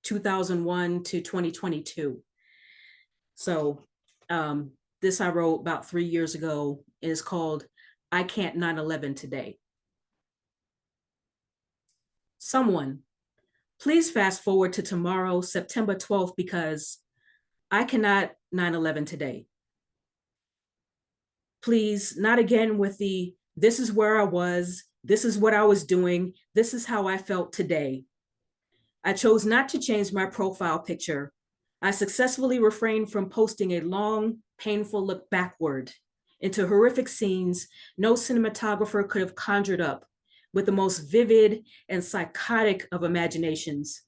Speaker 1: 2001 to 2022. So this I wrote about 3 years ago. It is called I Can't 9/11 Today. Someone, please fast forward to tomorrow, September 12th, because I cannot 9/11 today. Please, not again with the, this is where I was, this is what I was doing, this is how I felt today. I chose not to change my profile picture. I successfully refrained from posting a long, painful look backward into horrific scenes no cinematographer could have conjured up with the most vivid and psychotic of imaginations.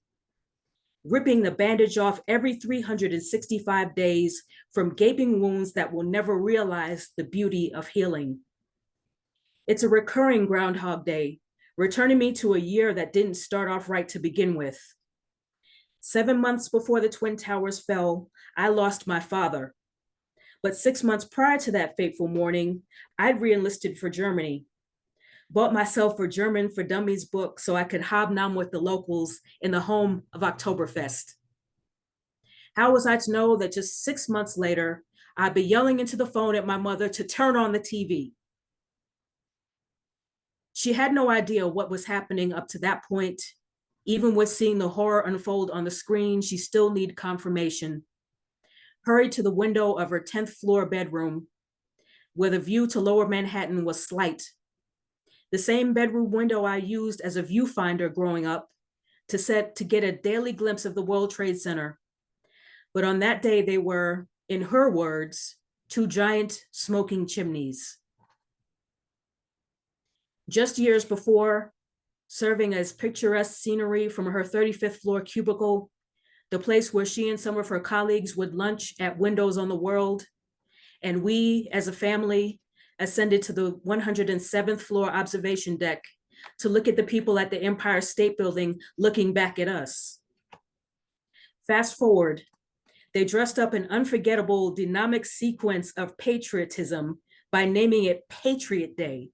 Speaker 1: Ripping the bandage off every 365 days from gaping wounds that will never realize the beauty of healing. It's a recurring Groundhog Day, returning me to a year that didn't start off right to begin with. 7 months before the Twin Towers fell, I lost my father. But 6 months prior to that fateful morning, I'd re-enlisted for Germany. Bought myself a German for Dummies book so I could hobnob with the locals in the home of Oktoberfest. How was I to know that just 6 months later, I'd be yelling into the phone at my mother to turn on the TV? She had no idea what was happening up to that point. Even with seeing the horror unfold on the screen, she still needed confirmation. Hurried to the window of her 10th floor bedroom, where the view to Lower Manhattan was slight. The same bedroom window I used as a viewfinder growing up to get a daily glimpse of the World Trade Center. But on that day, they were, in her words, two giant smoking chimneys. Just years before, serving as picturesque scenery from her 35th floor cubicle, the place where she and some of her colleagues would lunch at Windows on the World, and we, as a family, ascended to the 107th floor observation deck to look at the people at the Empire State Building looking back at us. Fast forward, they dressed up an unforgettable dynamic sequence of patriotism by naming it Patriot Day.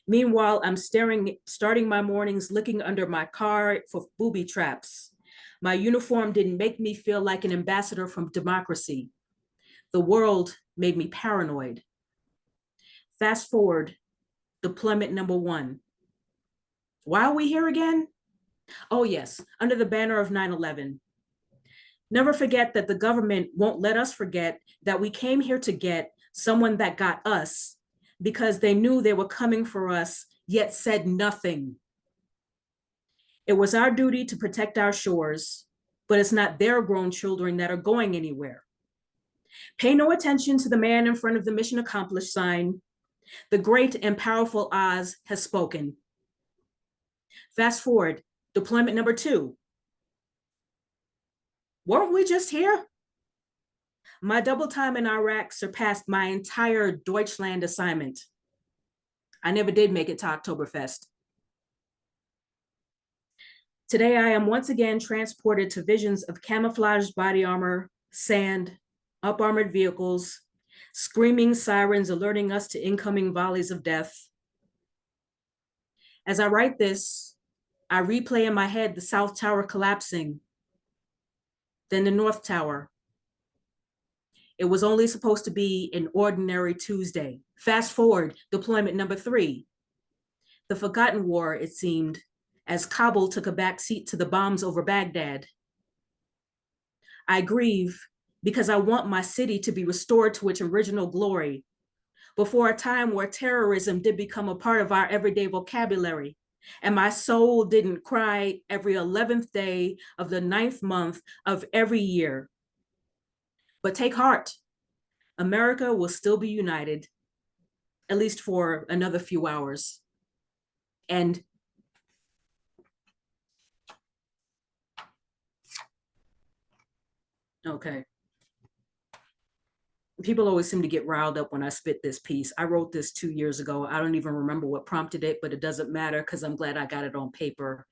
Speaker 1: Meanwhile, I'm starting my mornings looking under my car for booby traps. My uniform didn't make me feel like an ambassador from democracy. The world made me paranoid. Fast forward, deployment number 1. Why are we here again? Oh yes, under the banner of 9/11. Never forget that the government won't let us forget that we came here to get someone that got us because they knew they were coming for us, yet said nothing. It was our duty to protect our shores, but it's not their grown children that are going anywhere. Pay no attention to the man in front of the mission accomplished sign. The great and powerful Oz has spoken. Fast forward, deployment number 2. Weren't we just here? My double time in Iraq surpassed my entire Deutschland assignment. I never did make it to Oktoberfest. Today, I am once again transported to visions of camouflaged body armor, sand, up-armored vehicles, screaming sirens alerting us to incoming volleys of death. As I write this, I replay in my head the South Tower collapsing, then the North Tower. It was only supposed to be an ordinary Tuesday. Fast forward, deployment number 3. The forgotten war, it seemed, as Kabul took a back seat to the bombs over Baghdad. I grieve because I want my city to be restored to its original glory before a time where terrorism did become a part of our everyday vocabulary, and my soul didn't cry every 11th day of the 9th month of every year. But take heart, America will still be united, at least for another few hours. And okay. People always seem to get riled up when I spit this piece. I wrote this 2 years ago. I don't even remember what prompted it, but it doesn't matter because I'm glad I got it on paper.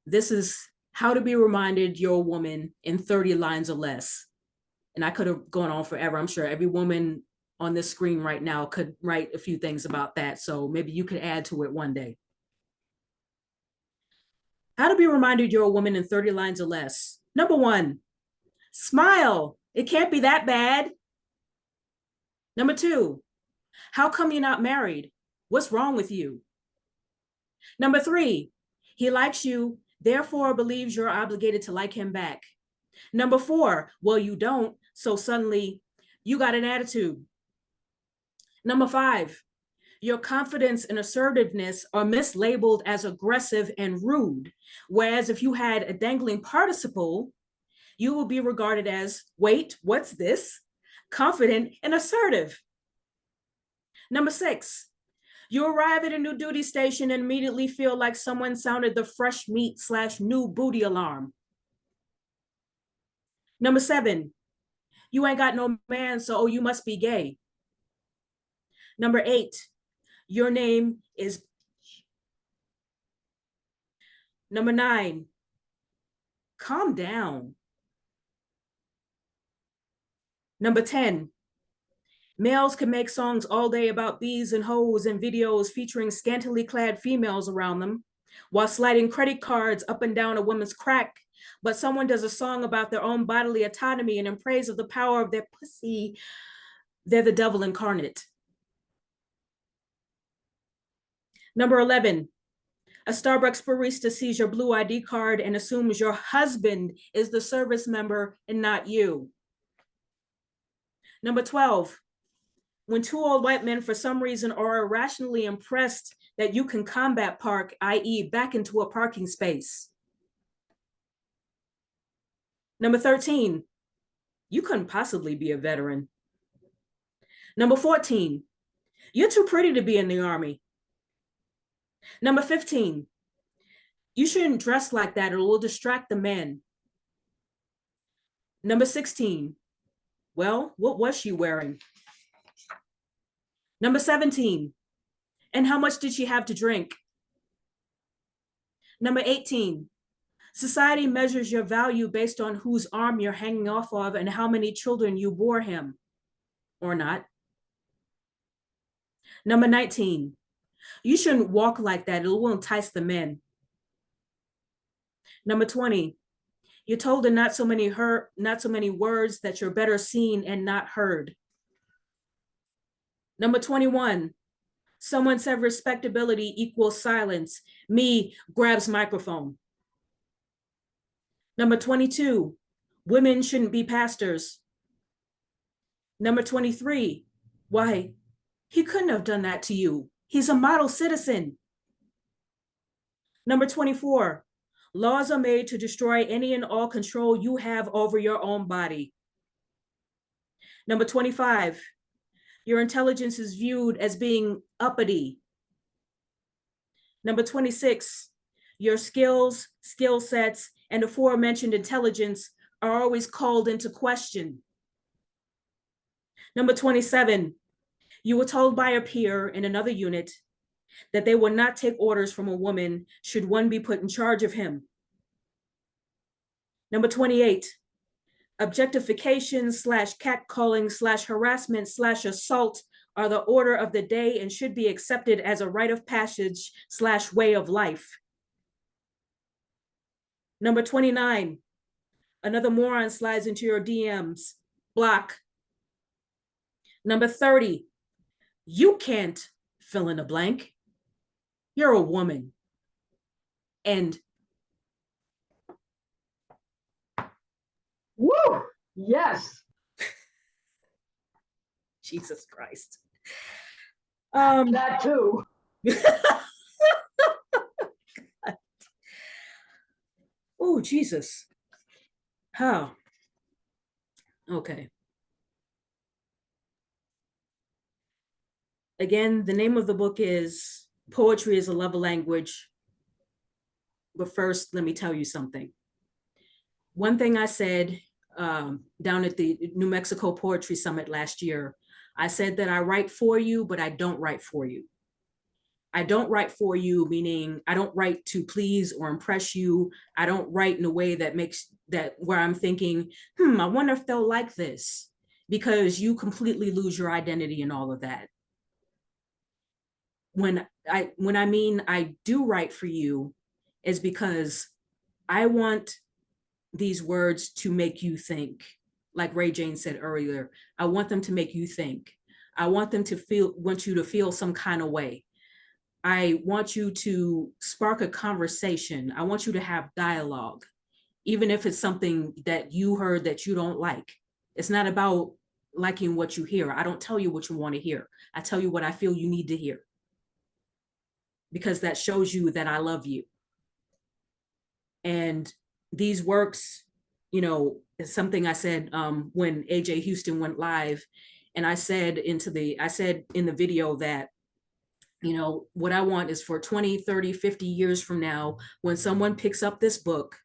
Speaker 1: This is how to be reminded you're a woman in 30 lines or less. And I could have gone on forever. I'm sure every woman on this screen right now could write a few things about that. So maybe you could add to it one day. How to be reminded you're a woman in 30 lines or less. Number 1, smile. It can't be that bad. Number 2, how come you're not married? What's wrong with you? Number 3, he likes you, therefore believes you're obligated to like him back. Number 4, well, you don't, so suddenly you got an attitude. Number 5, your confidence and assertiveness are mislabeled as aggressive and rude, whereas if you had a dangling participle, you will be regarded as, wait, what's this? Confident and assertive. Number 6, you arrive at a new duty station and immediately feel like someone sounded the fresh meat / new booty alarm. Number 7, you ain't got no man, so you must be gay. Number 8, your name is. Number 9, calm down. Number 10, males can make songs all day about bees and hoes and videos featuring scantily clad females around them while sliding credit cards up and down a woman's crack, but someone does a song about their own bodily autonomy and in praise of the power of their pussy, they're the devil incarnate. Number 11, a Starbucks barista sees your blue ID card and assumes your husband is the service member and not you. Number 12, when two old white men for some reason are irrationally impressed that you can combat park, i.e. back into a parking space. Number 13, you couldn't possibly be a veteran. Number 14, you're too pretty to be in the Army. Number 15, you shouldn't dress like that, or it will distract the men. Number 16, well, what was she wearing? Number 17, and how much did she have to drink? Number 18, society measures your value based on whose arm you're hanging off of and how many children you bore him or not. Number 19, you shouldn't walk like that. It will entice the men. Number 20, you're told in not so many words that you're better seen and not heard. Number 21, someone said respectability equals silence. Me grabs microphone. Number 22, women shouldn't be pastors. Number 23, why? He couldn't have done that to you. He's a model citizen. Number 24, laws are made to destroy any and all control you have over your own body. Number 25, your intelligence is viewed as being uppity. Number 26, your skills, skill sets, and aforementioned intelligence are always called into question. Number 27, you were told by a peer in another unit that they will not take orders from a woman should one be put in charge of him. Number 28, objectification / catcalling / harassment / assault are the order of the day and should be accepted as a rite of passage / way of life. Number 29, another moron slides into your DMs, block. Number 30, you can't fill in the blank. You're a woman. And
Speaker 8: Woo! Yes.
Speaker 1: Jesus Christ.
Speaker 8: That too.
Speaker 1: Oh, Jesus. How? Okay. Again, the name of the book is Poetry is a Love Language. But first, let me tell you something. One thing I said down at the New Mexico Poetry Summit last year, I said that I write for you, but I don't write for you. I don't write for you, meaning I don't write to please or impress you. I don't write in a way that where I'm thinking, I wonder if they'll like this, because you completely lose your identity in all of that. When I mean I do write for you is because I want these words to make you think. Like Ray Jane said earlier, I want them to make you think. I want you to feel some kind of way. I want you to spark a conversation. I want you to have dialogue, even if it's something that you heard that you don't like. It's not about liking what you hear. I don't tell you what you want to hear. I tell you what I feel you need to hear, because that shows you that I love you. And these works, is something I said when AJ Houston went live, and I said in the video that, what I want is for 20, 30, 50 years from now, when someone picks up this book,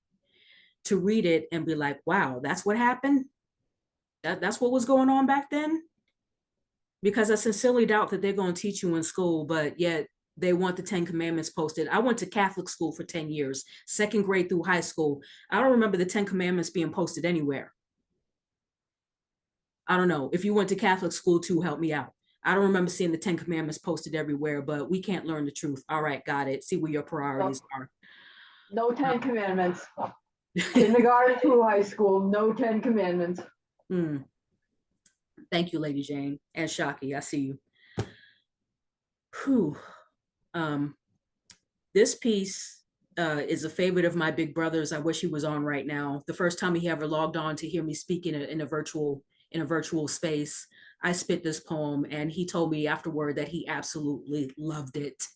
Speaker 1: to read it and be like, wow, that's what happened? That's what was going on back then? Because I sincerely doubt that they're going to teach you in school, but yet they want the 10 Commandments posted. I went to Catholic school for 10 years, 2nd grade through high school. I don't remember the 10 Commandments being posted anywhere. I don't know. If you went to Catholic school too, help me out. I don't remember seeing the 10 Commandments posted everywhere, but we can't learn the truth. All right, got it. See where your priorities are.
Speaker 8: No 10 Commandments. Kindergarten through high school, no 10 Commandments.
Speaker 1: Thank you, Lady Jane and Shaki. I see you. Whew. This piece is a favorite of my big brother's. I wish he was on right now. The first time he ever logged on to hear me speak in a virtual space, I spit this poem, and he told me afterward that he absolutely loved it.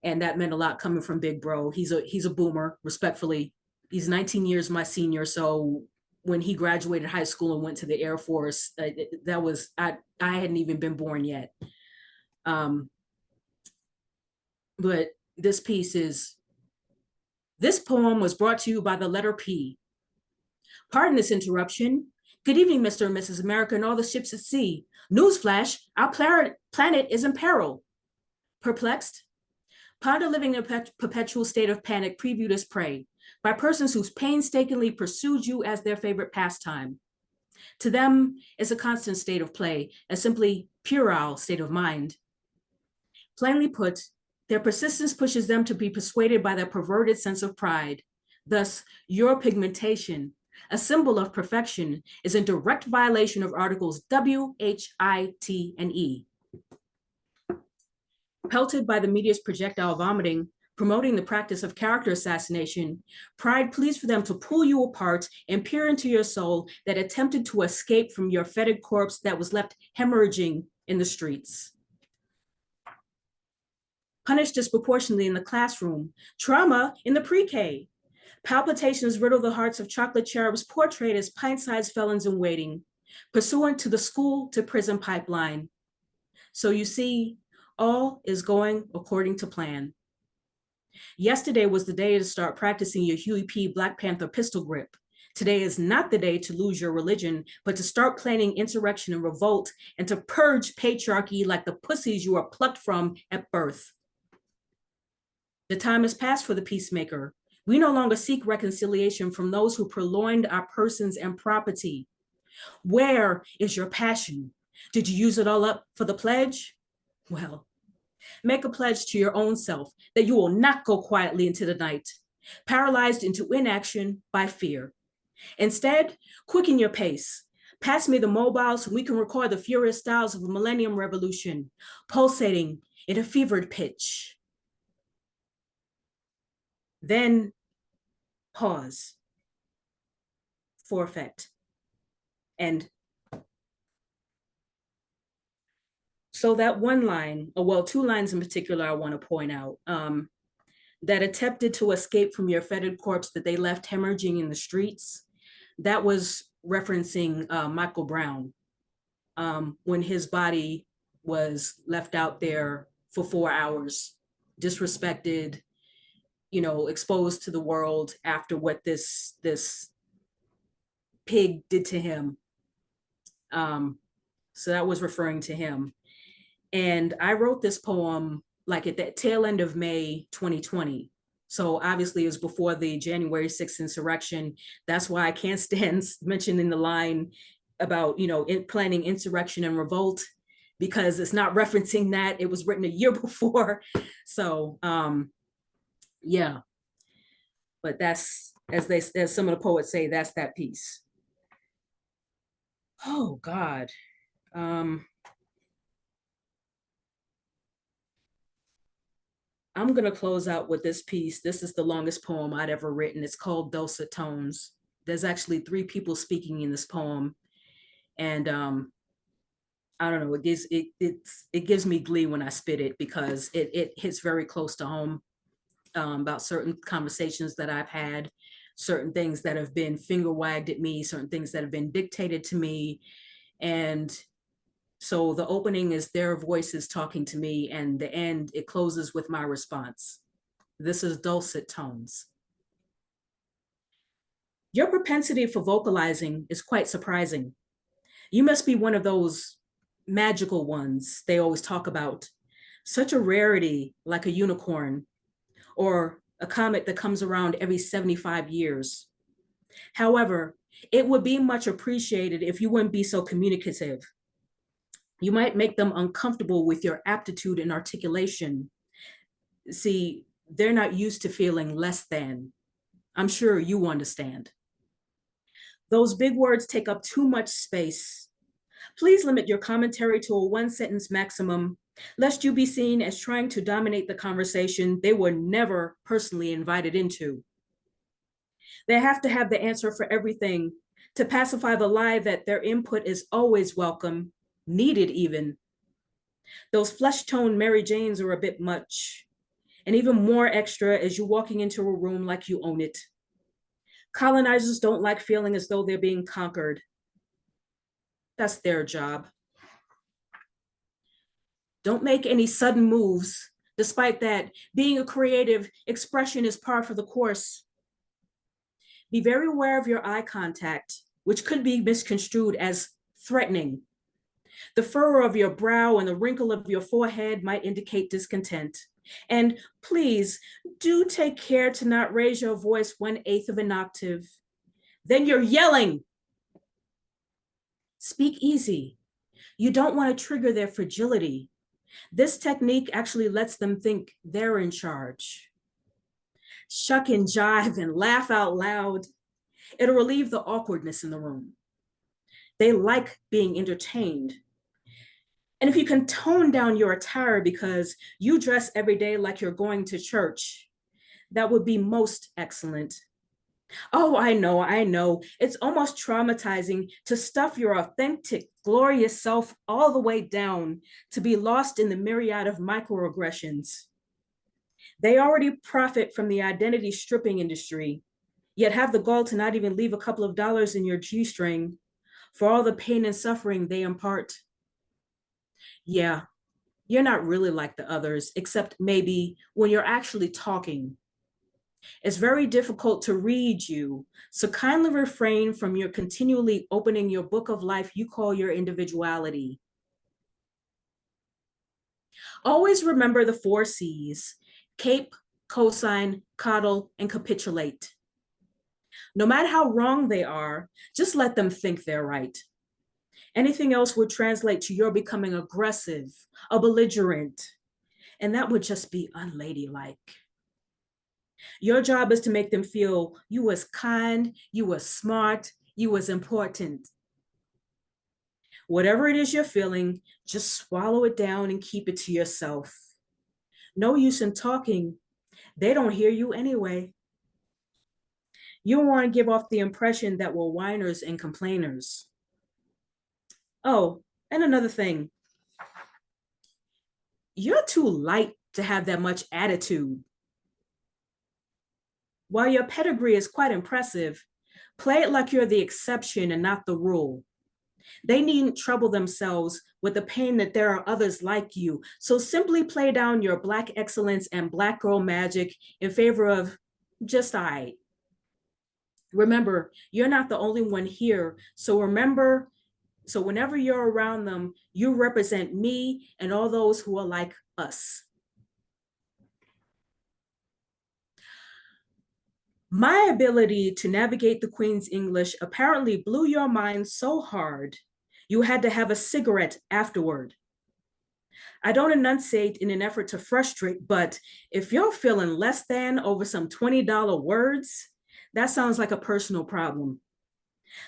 Speaker 1: And that meant a lot coming from Big Bro. He's a boomer, respectfully. He's 19 years my senior, so when he graduated high school and went to the Air Force, that was I hadn't even been born yet. But this poem was brought to you by the letter P. Pardon this interruption. Good evening, Mr. and Mrs. America and all the ships at sea. Newsflash, our planet is in peril. Perplexed? Ponder living in a perpetual state of panic previewed as prey by persons who painstakingly pursued you as their favorite pastime. To them, it's a constant state of play, a simply puerile state of mind. Plainly put, their persistence pushes them to be persuaded by their perverted sense of pride. Thus, your pigmentation, a symbol of perfection, is in direct violation of Articles W, H, I, T, and E. Pelted by the media's projectile vomiting, promoting the practice of character assassination, pride pleads for them to pull you apart and peer into your soul that attempted to escape from your fetid corpse that was left hemorrhaging in the streets. Punished disproportionately in the classroom, trauma in the pre-K. Palpitations riddle the hearts of chocolate cherubs portrayed as pint-sized felons in waiting, pursuant to the school to prison pipeline. So you see, all is going according to plan. Yesterday was the day to start practicing your Huey P. Black Panther pistol grip. Today is not the day to lose your religion, but to start planning insurrection and revolt and to purge patriarchy like the pussies you are plucked from at birth. The time has passed for the peacemaker. We no longer seek reconciliation from those who purloined our persons and property. Where is your passion? Did you use it all up for the pledge? Well, make a pledge to your own self that you will not go quietly into the night, paralyzed into inaction by fear. Instead, quicken your pace. Pass me the mobile so we can record the furious styles of a millennium revolution, pulsating in a fevered pitch. Then pause for effect. And so that one line, or well, two lines in particular, I want to point out, that attempted to escape from your fetid corpse that they left hemorrhaging in the streets, that was referencing Michael Brown, when his body was left out there for 4 hours, disrespected, exposed to the world after what this pig did to him. So that was referring to him. And I wrote this poem like at the tail end of May 2020. So obviously it was before the January 6th insurrection. That's why I can't stand mentioning the line about, planning insurrection and revolt, because it's not referencing that. It was written a year before. So yeah, but that's, as some of the poets say, that's that piece. Oh God. I'm gonna close out with this piece. This is the longest poem I'd ever written. It's called Dulcet Tones. There's actually 3 people speaking in this poem. And I don't know, it gives me glee when I spit it, because it hits very close to home, about certain conversations that I've had, certain things that have been finger wagged at me, certain things that have been dictated to me. And so the opening is their voices talking to me, and the end, it closes with my response. This is Dulcet Tones. Your propensity for vocalizing is quite surprising. You must be one of those magical ones they always talk about, such a rarity, like a unicorn, or a comet that comes around every 75 years. However, it would be much appreciated if you wouldn't be so communicative. You might make them uncomfortable with your aptitude and articulation. See, they're not used to feeling less than. I'm sure you understand. Those big words take up too much space. Please limit your commentary to a 1-sentence maximum, lest you be seen as trying to dominate the conversation they were never personally invited into. They have to have the answer for everything to pacify the lie that their input is always welcome, needed even. Those flesh tone Mary Janes are a bit much, and even more extra as you're walking into a room like you own it. Colonizers don't like feeling as though they're being conquered. That's their job. Don't make any sudden moves. Despite that, being a creative expression is par for the course. Be very aware of your eye contact, which could be misconstrued as threatening. The furrow of your brow and the wrinkle of your forehead might indicate discontent. And please do take care to not raise your voice 1/8 of an octave. Then you're yelling. Speak easy. You don't want to trigger their fragility. This technique actually lets them think they're in charge. Shuck and jive and laugh out loud. It'll relieve the awkwardness in the room. They like being entertained. And if you can tone down your attire because you dress every day like you're going to church, that would be most excellent. Oh, I know. It's almost traumatizing to stuff your authentic, glorious self all the way down to be lost in the myriad of microaggressions. They already profit from the identity stripping industry, yet have the gall to not even leave a couple of dollars in your G-string for all the pain and suffering they impart. Yeah, you're not really like the others, except maybe when you're actually talking. It's very difficult to read you, so kindly refrain from your continually opening your book of life you call your individuality. Always remember the 4 C's: cape, cosign, coddle, and capitulate. No matter how wrong they are, just let them think they're right. Anything else would translate to your becoming aggressive, a belligerent, and that would just be unladylike. Your job is to make them feel you was kind, you was smart, you was important. Whatever it is you're feeling, just swallow it down and keep it to yourself. No use in talking. They don't hear you anyway. You don't want to give off the impression that we're whiners and complainers. Oh, and another thing. You're too light to have that much attitude. While your pedigree is quite impressive, play it like you're the exception and not the rule. They needn't trouble themselves with the pain that there are others like you. So simply play down your Black excellence and Black girl magic in favor of just I. Remember, you're not the only one here. So whenever you're around them, you represent me and all those who are like us. My ability to navigate the Queen's English apparently blew your mind so hard, you had to have a cigarette afterward. I don't enunciate in an effort to frustrate, but if you're feeling less than over some $20 words, that sounds like a personal problem.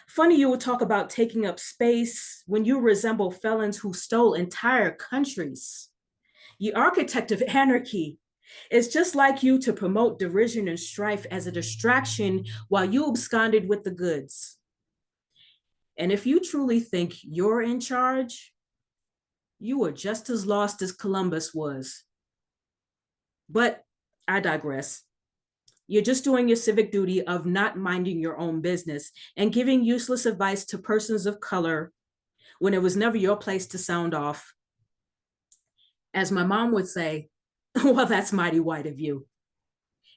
Speaker 1: Funny you would talk about taking up space when you resemble felons who stole entire countries. The architect of anarchy. It's just like you to promote derision and strife as a distraction while you absconded with the goods. And if you truly think you're in charge, you are just as lost as Columbus was. But I digress. You're just doing your civic duty of not minding your own business and giving useless advice to persons of color when it was never your place to sound off. As my mom would say, well, that's mighty white of you.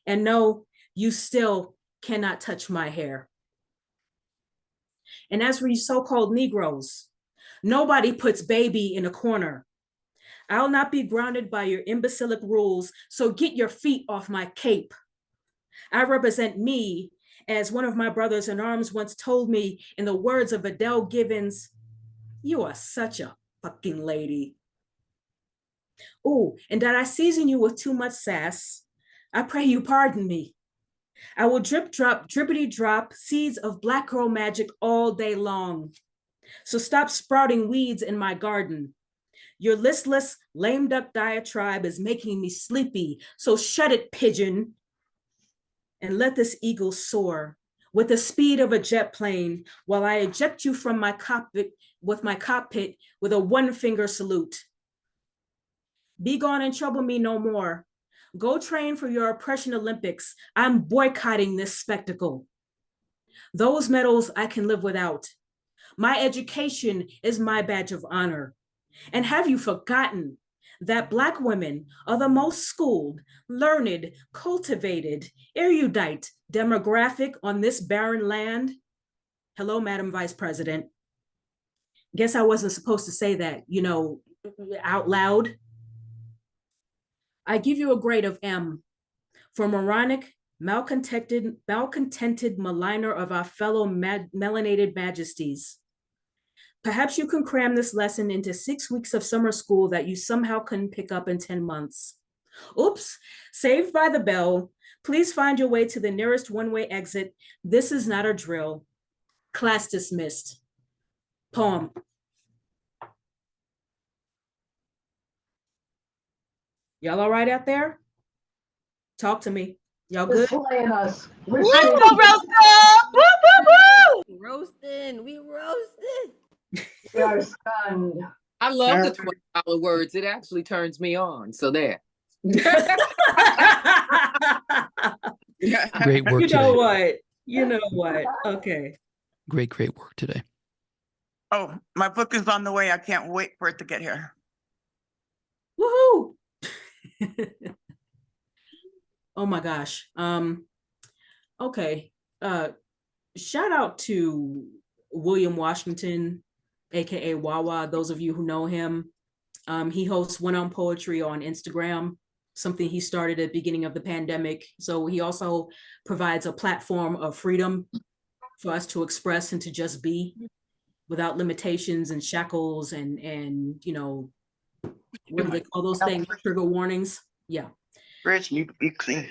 Speaker 1: And no, you still cannot touch my hair. And as for you so-called Negroes, nobody puts baby in a corner. I'll not be grounded by your imbecilic rules, so get your feet off my cape. I represent me, as one of my brothers in arms once told me in the words of Adele Givens, you are such a fucking lady. Oh, and that I season you with too much sass, I pray you pardon me. I will drip drop, drippity drop seeds of Black girl magic all day long. So stop sprouting weeds in my garden. Your listless, lame duck diatribe is making me sleepy, so shut it, pigeon, and let this eagle soar with the speed of a jet plane while I eject you from my cockpit with a one-finger salute. Be gone and trouble me no more. Go train for your oppression Olympics. I'm boycotting this spectacle. Those medals I can live without. My education is my badge of honor. And have you forgotten that Black women are the most schooled, learned, cultivated, erudite demographic on this barren land? Hello, Madam Vice President. Guess I wasn't supposed to say that, out loud. I give you a grade of M for moronic, malcontented maligner of our fellow melanated majesties. Perhaps you can cram this lesson into 6 weeks of summer school that you somehow couldn't pick up in 10 months. Oops, saved by the bell. Please find your way to the nearest one-way exit. This is not a drill. Class dismissed. Poem. Y'all all right out there? Talk to me. Y'all good?
Speaker 8: Slaying us. We're
Speaker 10: Let's
Speaker 8: slaying
Speaker 10: go, Roscoe! Woo, woo, woo!
Speaker 7: Roasting, we roasted.
Speaker 8: We are stunned.
Speaker 2: I love the $20 words. It actually turns me on. So there.
Speaker 9: Great work
Speaker 1: You
Speaker 9: today.
Speaker 1: know what? You know what? Okay.
Speaker 9: Great work today.
Speaker 10: Oh, my book is on the way. I can't wait for it to get here.
Speaker 1: Woohoo! Oh my gosh. Okay. Shout out to William Washington, aka Wawa. Those of you who know him, he hosts One on Poetry on Instagram, something he started at the beginning of the pandemic. So he also provides a platform of freedom for us to express and to just be without limitations and shackles and what do they call those things? Trigger warnings. Yeah.
Speaker 10: Rich, you be clean.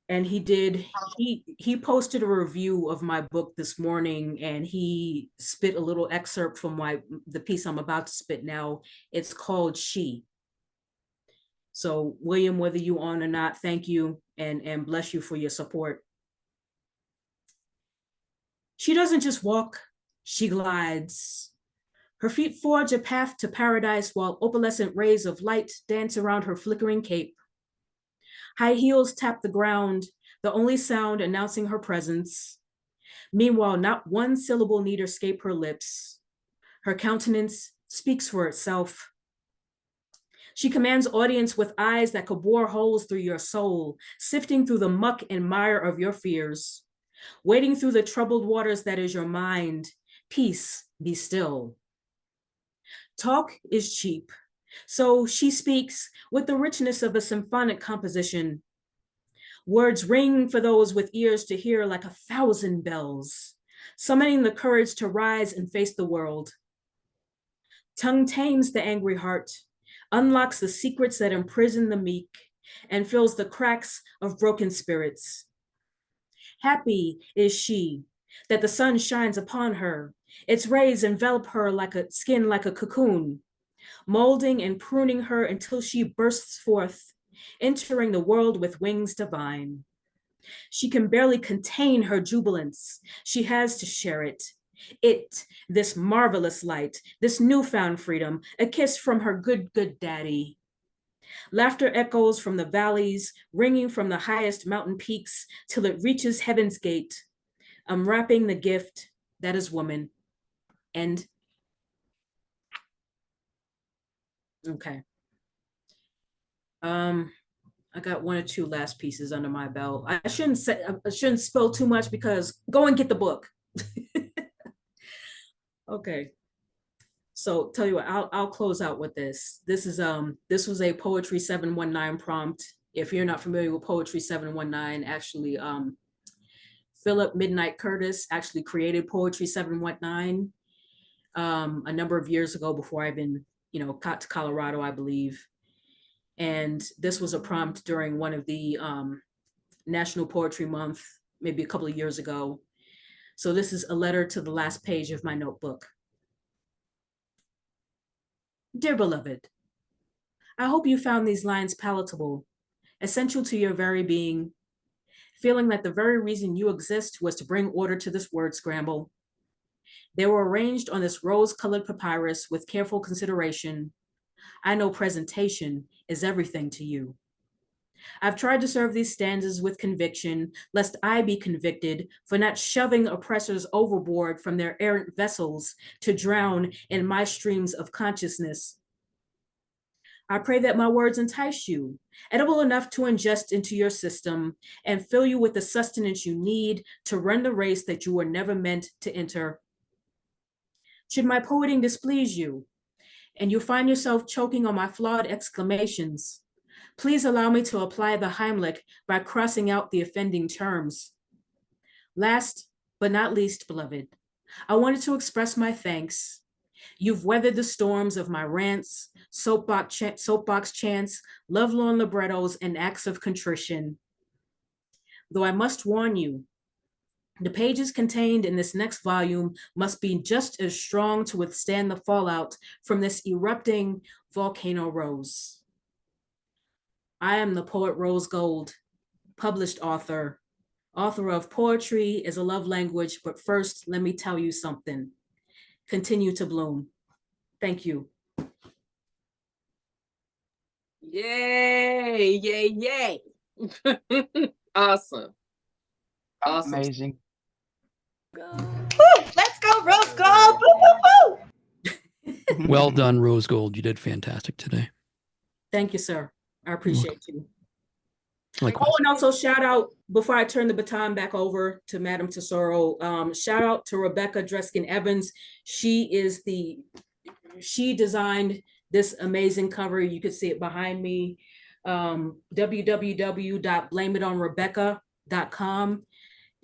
Speaker 1: And he posted a review of my book this morning, and he spit a little excerpt from the piece I'm about to spit now. It's called She. So William, whether you on or not, thank you and bless you for your support. She doesn't just walk, she glides. Her feet forge a path to paradise while opalescent rays of light dance around her flickering cape. High heels tap the ground, the only sound announcing her presence. Meanwhile, not one syllable need escape her lips. Her countenance speaks for itself. She commands audience with eyes that could bore holes through your soul, sifting through the muck and mire of your fears. Wading through the troubled waters that is your mind. Peace, be still. Talk is cheap. So she speaks with the richness of a symphonic composition. Words ring for those with ears to hear like 1,000 bells, summoning the courage to rise and face the world. Tongue tames the angry heart, unlocks the secrets that imprison the meek, and fills the cracks of broken spirits. Happy is she that the sun shines upon her. Its rays envelop her like a skin, like a cocoon, molding and pruning her until she bursts forth, entering the world with wings divine. She can barely contain her jubilance. She has to share it. This marvelous light, this newfound freedom, a kiss from her good daddy. Laughter echoes from the valleys, ringing from the highest mountain peaks till it reaches heaven's gate, unwrapping the gift that is woman. And okay. I got one or two last pieces under my belt. I shouldn't spill too much because go and get the book. Okay. So tell you what, I'll close out with this. This was a Poetry 719 prompt. If you're not familiar with Poetry 719, actually, Philip Midnight Curtis actually created Poetry 719 a number of years ago before I even, got to Colorado, I believe. And this was a prompt during one of the National Poetry Month, maybe a couple of years ago. So this is a letter to the last page of my notebook. Dear beloved, I hope you found these lines palatable, essential to your very being. feeling that the very reason you exist was to bring order to this word scramble. They were arranged on this rose-colored papyrus with careful consideration. I know presentation is everything to you. I've tried to serve these stanzas with conviction, lest I be convicted for not shoving oppressors overboard from their errant vessels to drown in my streams of consciousness. I pray that my words entice you, edible enough to ingest into your system and fill you with the sustenance you need to run the race that you were never meant to enter. Should my poeting displease you, and you find yourself choking on my flawed exclamations, please allow me to apply the Heimlich by crossing out the offending terms. Last but not least, beloved, I wanted to express my thanks. You've weathered the storms of my rants, soapbox chants, lovelorn librettos, and acts of contrition. Though I must warn you, the pages contained in this next volume must be just as strong to withstand the fallout from this erupting volcano rose. I am the poet Rose Gold, published author of Poetry is a Love Language, but first, let me tell you something. Continue to bloom. Thank you.
Speaker 11: Yay, yay, yay. Awesome. Awesome.
Speaker 12: Amazing.
Speaker 6: Woo, let's go, Rose Gold. Woo, woo, woo.
Speaker 9: Well done, Rose Gold. You did fantastic today.
Speaker 1: Thank you, sir. I appreciate you.
Speaker 9: Likewise.
Speaker 1: Oh, and also shout out, before I turn the baton back over to Madam Tesoro, shout out to Rebecca Dreskin Evans. She designed this amazing cover. You can see it behind me. www.blameitonrebecca.com.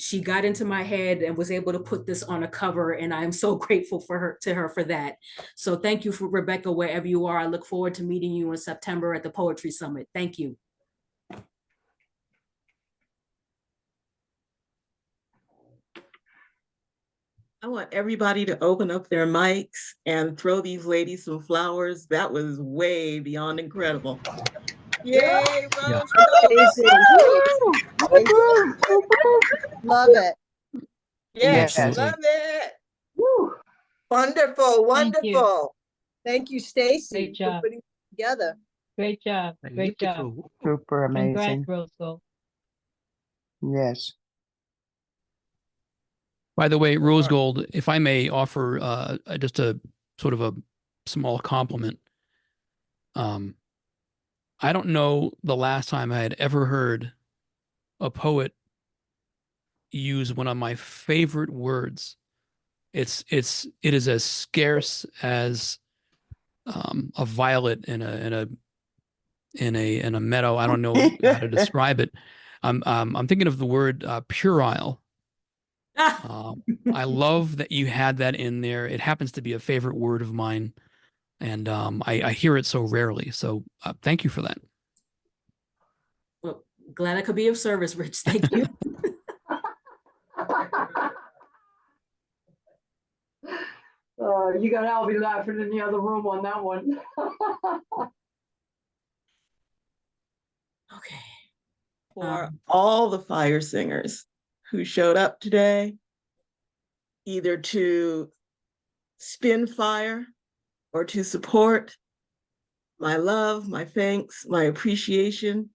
Speaker 1: She got into my head and was able to put this on a cover, and I'm so grateful to her for that. So thank you, for Rebecca, wherever you are. I look forward to meeting you in September at the Poetry Summit. Thank you.
Speaker 3: I want everybody to open up their mics and throw these ladies some flowers. That was way beyond incredible. Yay, Rose!
Speaker 6: Amazing. Love it.
Speaker 3: Yes,
Speaker 9: Absolutely.
Speaker 3: love it.
Speaker 8: Woo.
Speaker 3: Wonderful,
Speaker 5: Thank you.
Speaker 3: wonderful.
Speaker 6: Thank you, Stacy,
Speaker 5: Great
Speaker 6: for
Speaker 5: job.
Speaker 6: putting it together.
Speaker 5: Great job. Great job.
Speaker 12: Beautiful. Super
Speaker 5: Congrats,
Speaker 12: amazing.
Speaker 5: Rose Gold.
Speaker 12: Yes.
Speaker 9: By the way, Rose Gold, if I may offer just a sort of a small compliment. I don't know the last time I had ever heard a poet use one of my favorite words. It is as scarce as a violet in a meadow. I don't know how to describe it. I'm thinking of the word puerile. I love that you had that in there. It happens to be a favorite word of mine, and I hear it so rarely. So thank you for that.
Speaker 1: Well, glad I could be of service, Rich. Thank you.
Speaker 8: You got Albie laughing in the other room on that one.
Speaker 1: Okay.
Speaker 3: For all the fire singers who showed up today, either to spin fire or to support, my love, my thanks, my appreciation.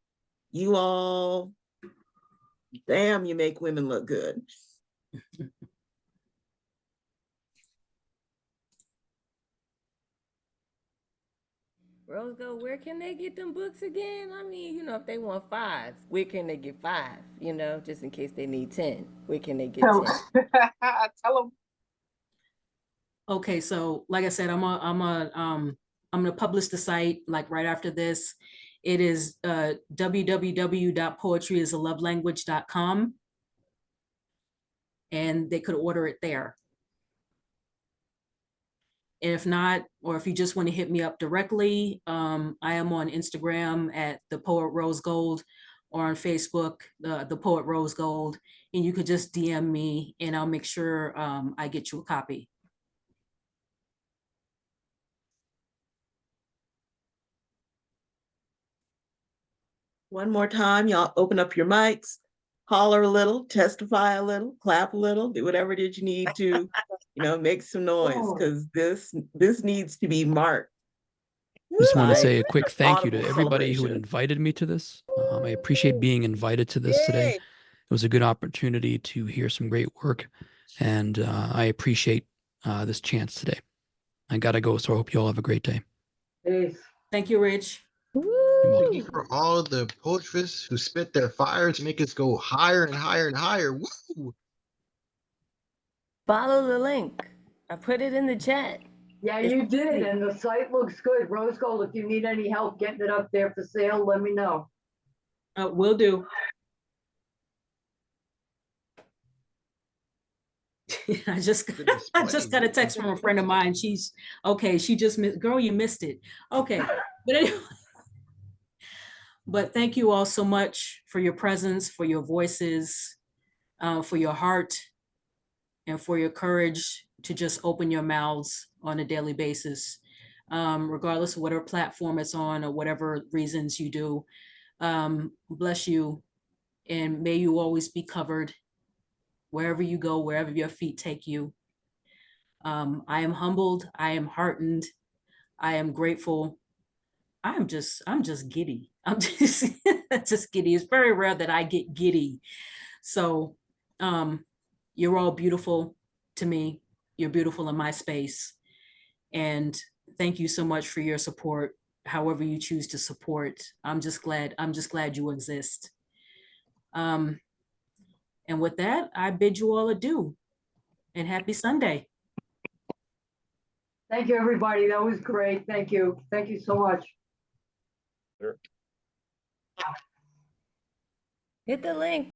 Speaker 3: You all, damn, you make women look good.
Speaker 7: Rose Gold, where can they get them books again? I mean, if they want 5, where can they get 5? Just in case they need 10, where can they get 10?
Speaker 11: Tell them.
Speaker 1: Okay, so like I said, I'm gonna publish the site like right after this. It is www.poetryisalovelanguage.com, and they could order it there. And if not, or if you just want to hit me up directly, I am on Instagram at the Poet Rose Gold, or on Facebook, the Poet Rose Gold, and you could just DM me, and I'll make sure I get you a copy.
Speaker 3: One more time, y'all open up your mics.
Speaker 6: holler a little, testify a little, clap a little, do whatever it is you need to, make some noise, because this needs to be marked.
Speaker 9: Just wanted to
Speaker 6: by
Speaker 9: say a quick thank you to
Speaker 6: audible
Speaker 9: everybody who
Speaker 6: celebration.
Speaker 9: invited me to this. I appreciate being invited to this today.
Speaker 6: Yay.
Speaker 9: It was a good opportunity to hear some great work, and I appreciate this chance today. I gotta go, so I hope you all have a great day.
Speaker 8: Peace.
Speaker 1: Thank you, Rich.
Speaker 13: Thank you for all the poetrists who spit their fire to make us go higher and higher and higher. Woo!
Speaker 7: Follow the link. I put it in the chat.
Speaker 8: Yeah, you did, and the site looks good. Rose Gold, if you need any help getting it up there for sale, let me know.
Speaker 1: Will do. I just got a text from a friend of mine. She's okay. She just missed. Girl, you missed it. Okay, but anyway. But thank you all so much for your presence, for your voices, for your heart, and for your courage to just open your mouths on a daily basis, regardless of whatever platform it's on or whatever reasons you do. Bless you, and may you always be covered wherever you go, wherever your feet take you. I am humbled. I am heartened. I am grateful. I'm just giddy. I'm just just giddy. It's very rare that I get giddy. So you're all beautiful to me. You're beautiful in my space. And thank you so much for your support, however you choose to support. I'm just glad you exist. And with that, I bid you all adieu and happy Sunday.
Speaker 8: Thank you, everybody. That was great. Thank you. Thank you so much.
Speaker 7: Hit the link.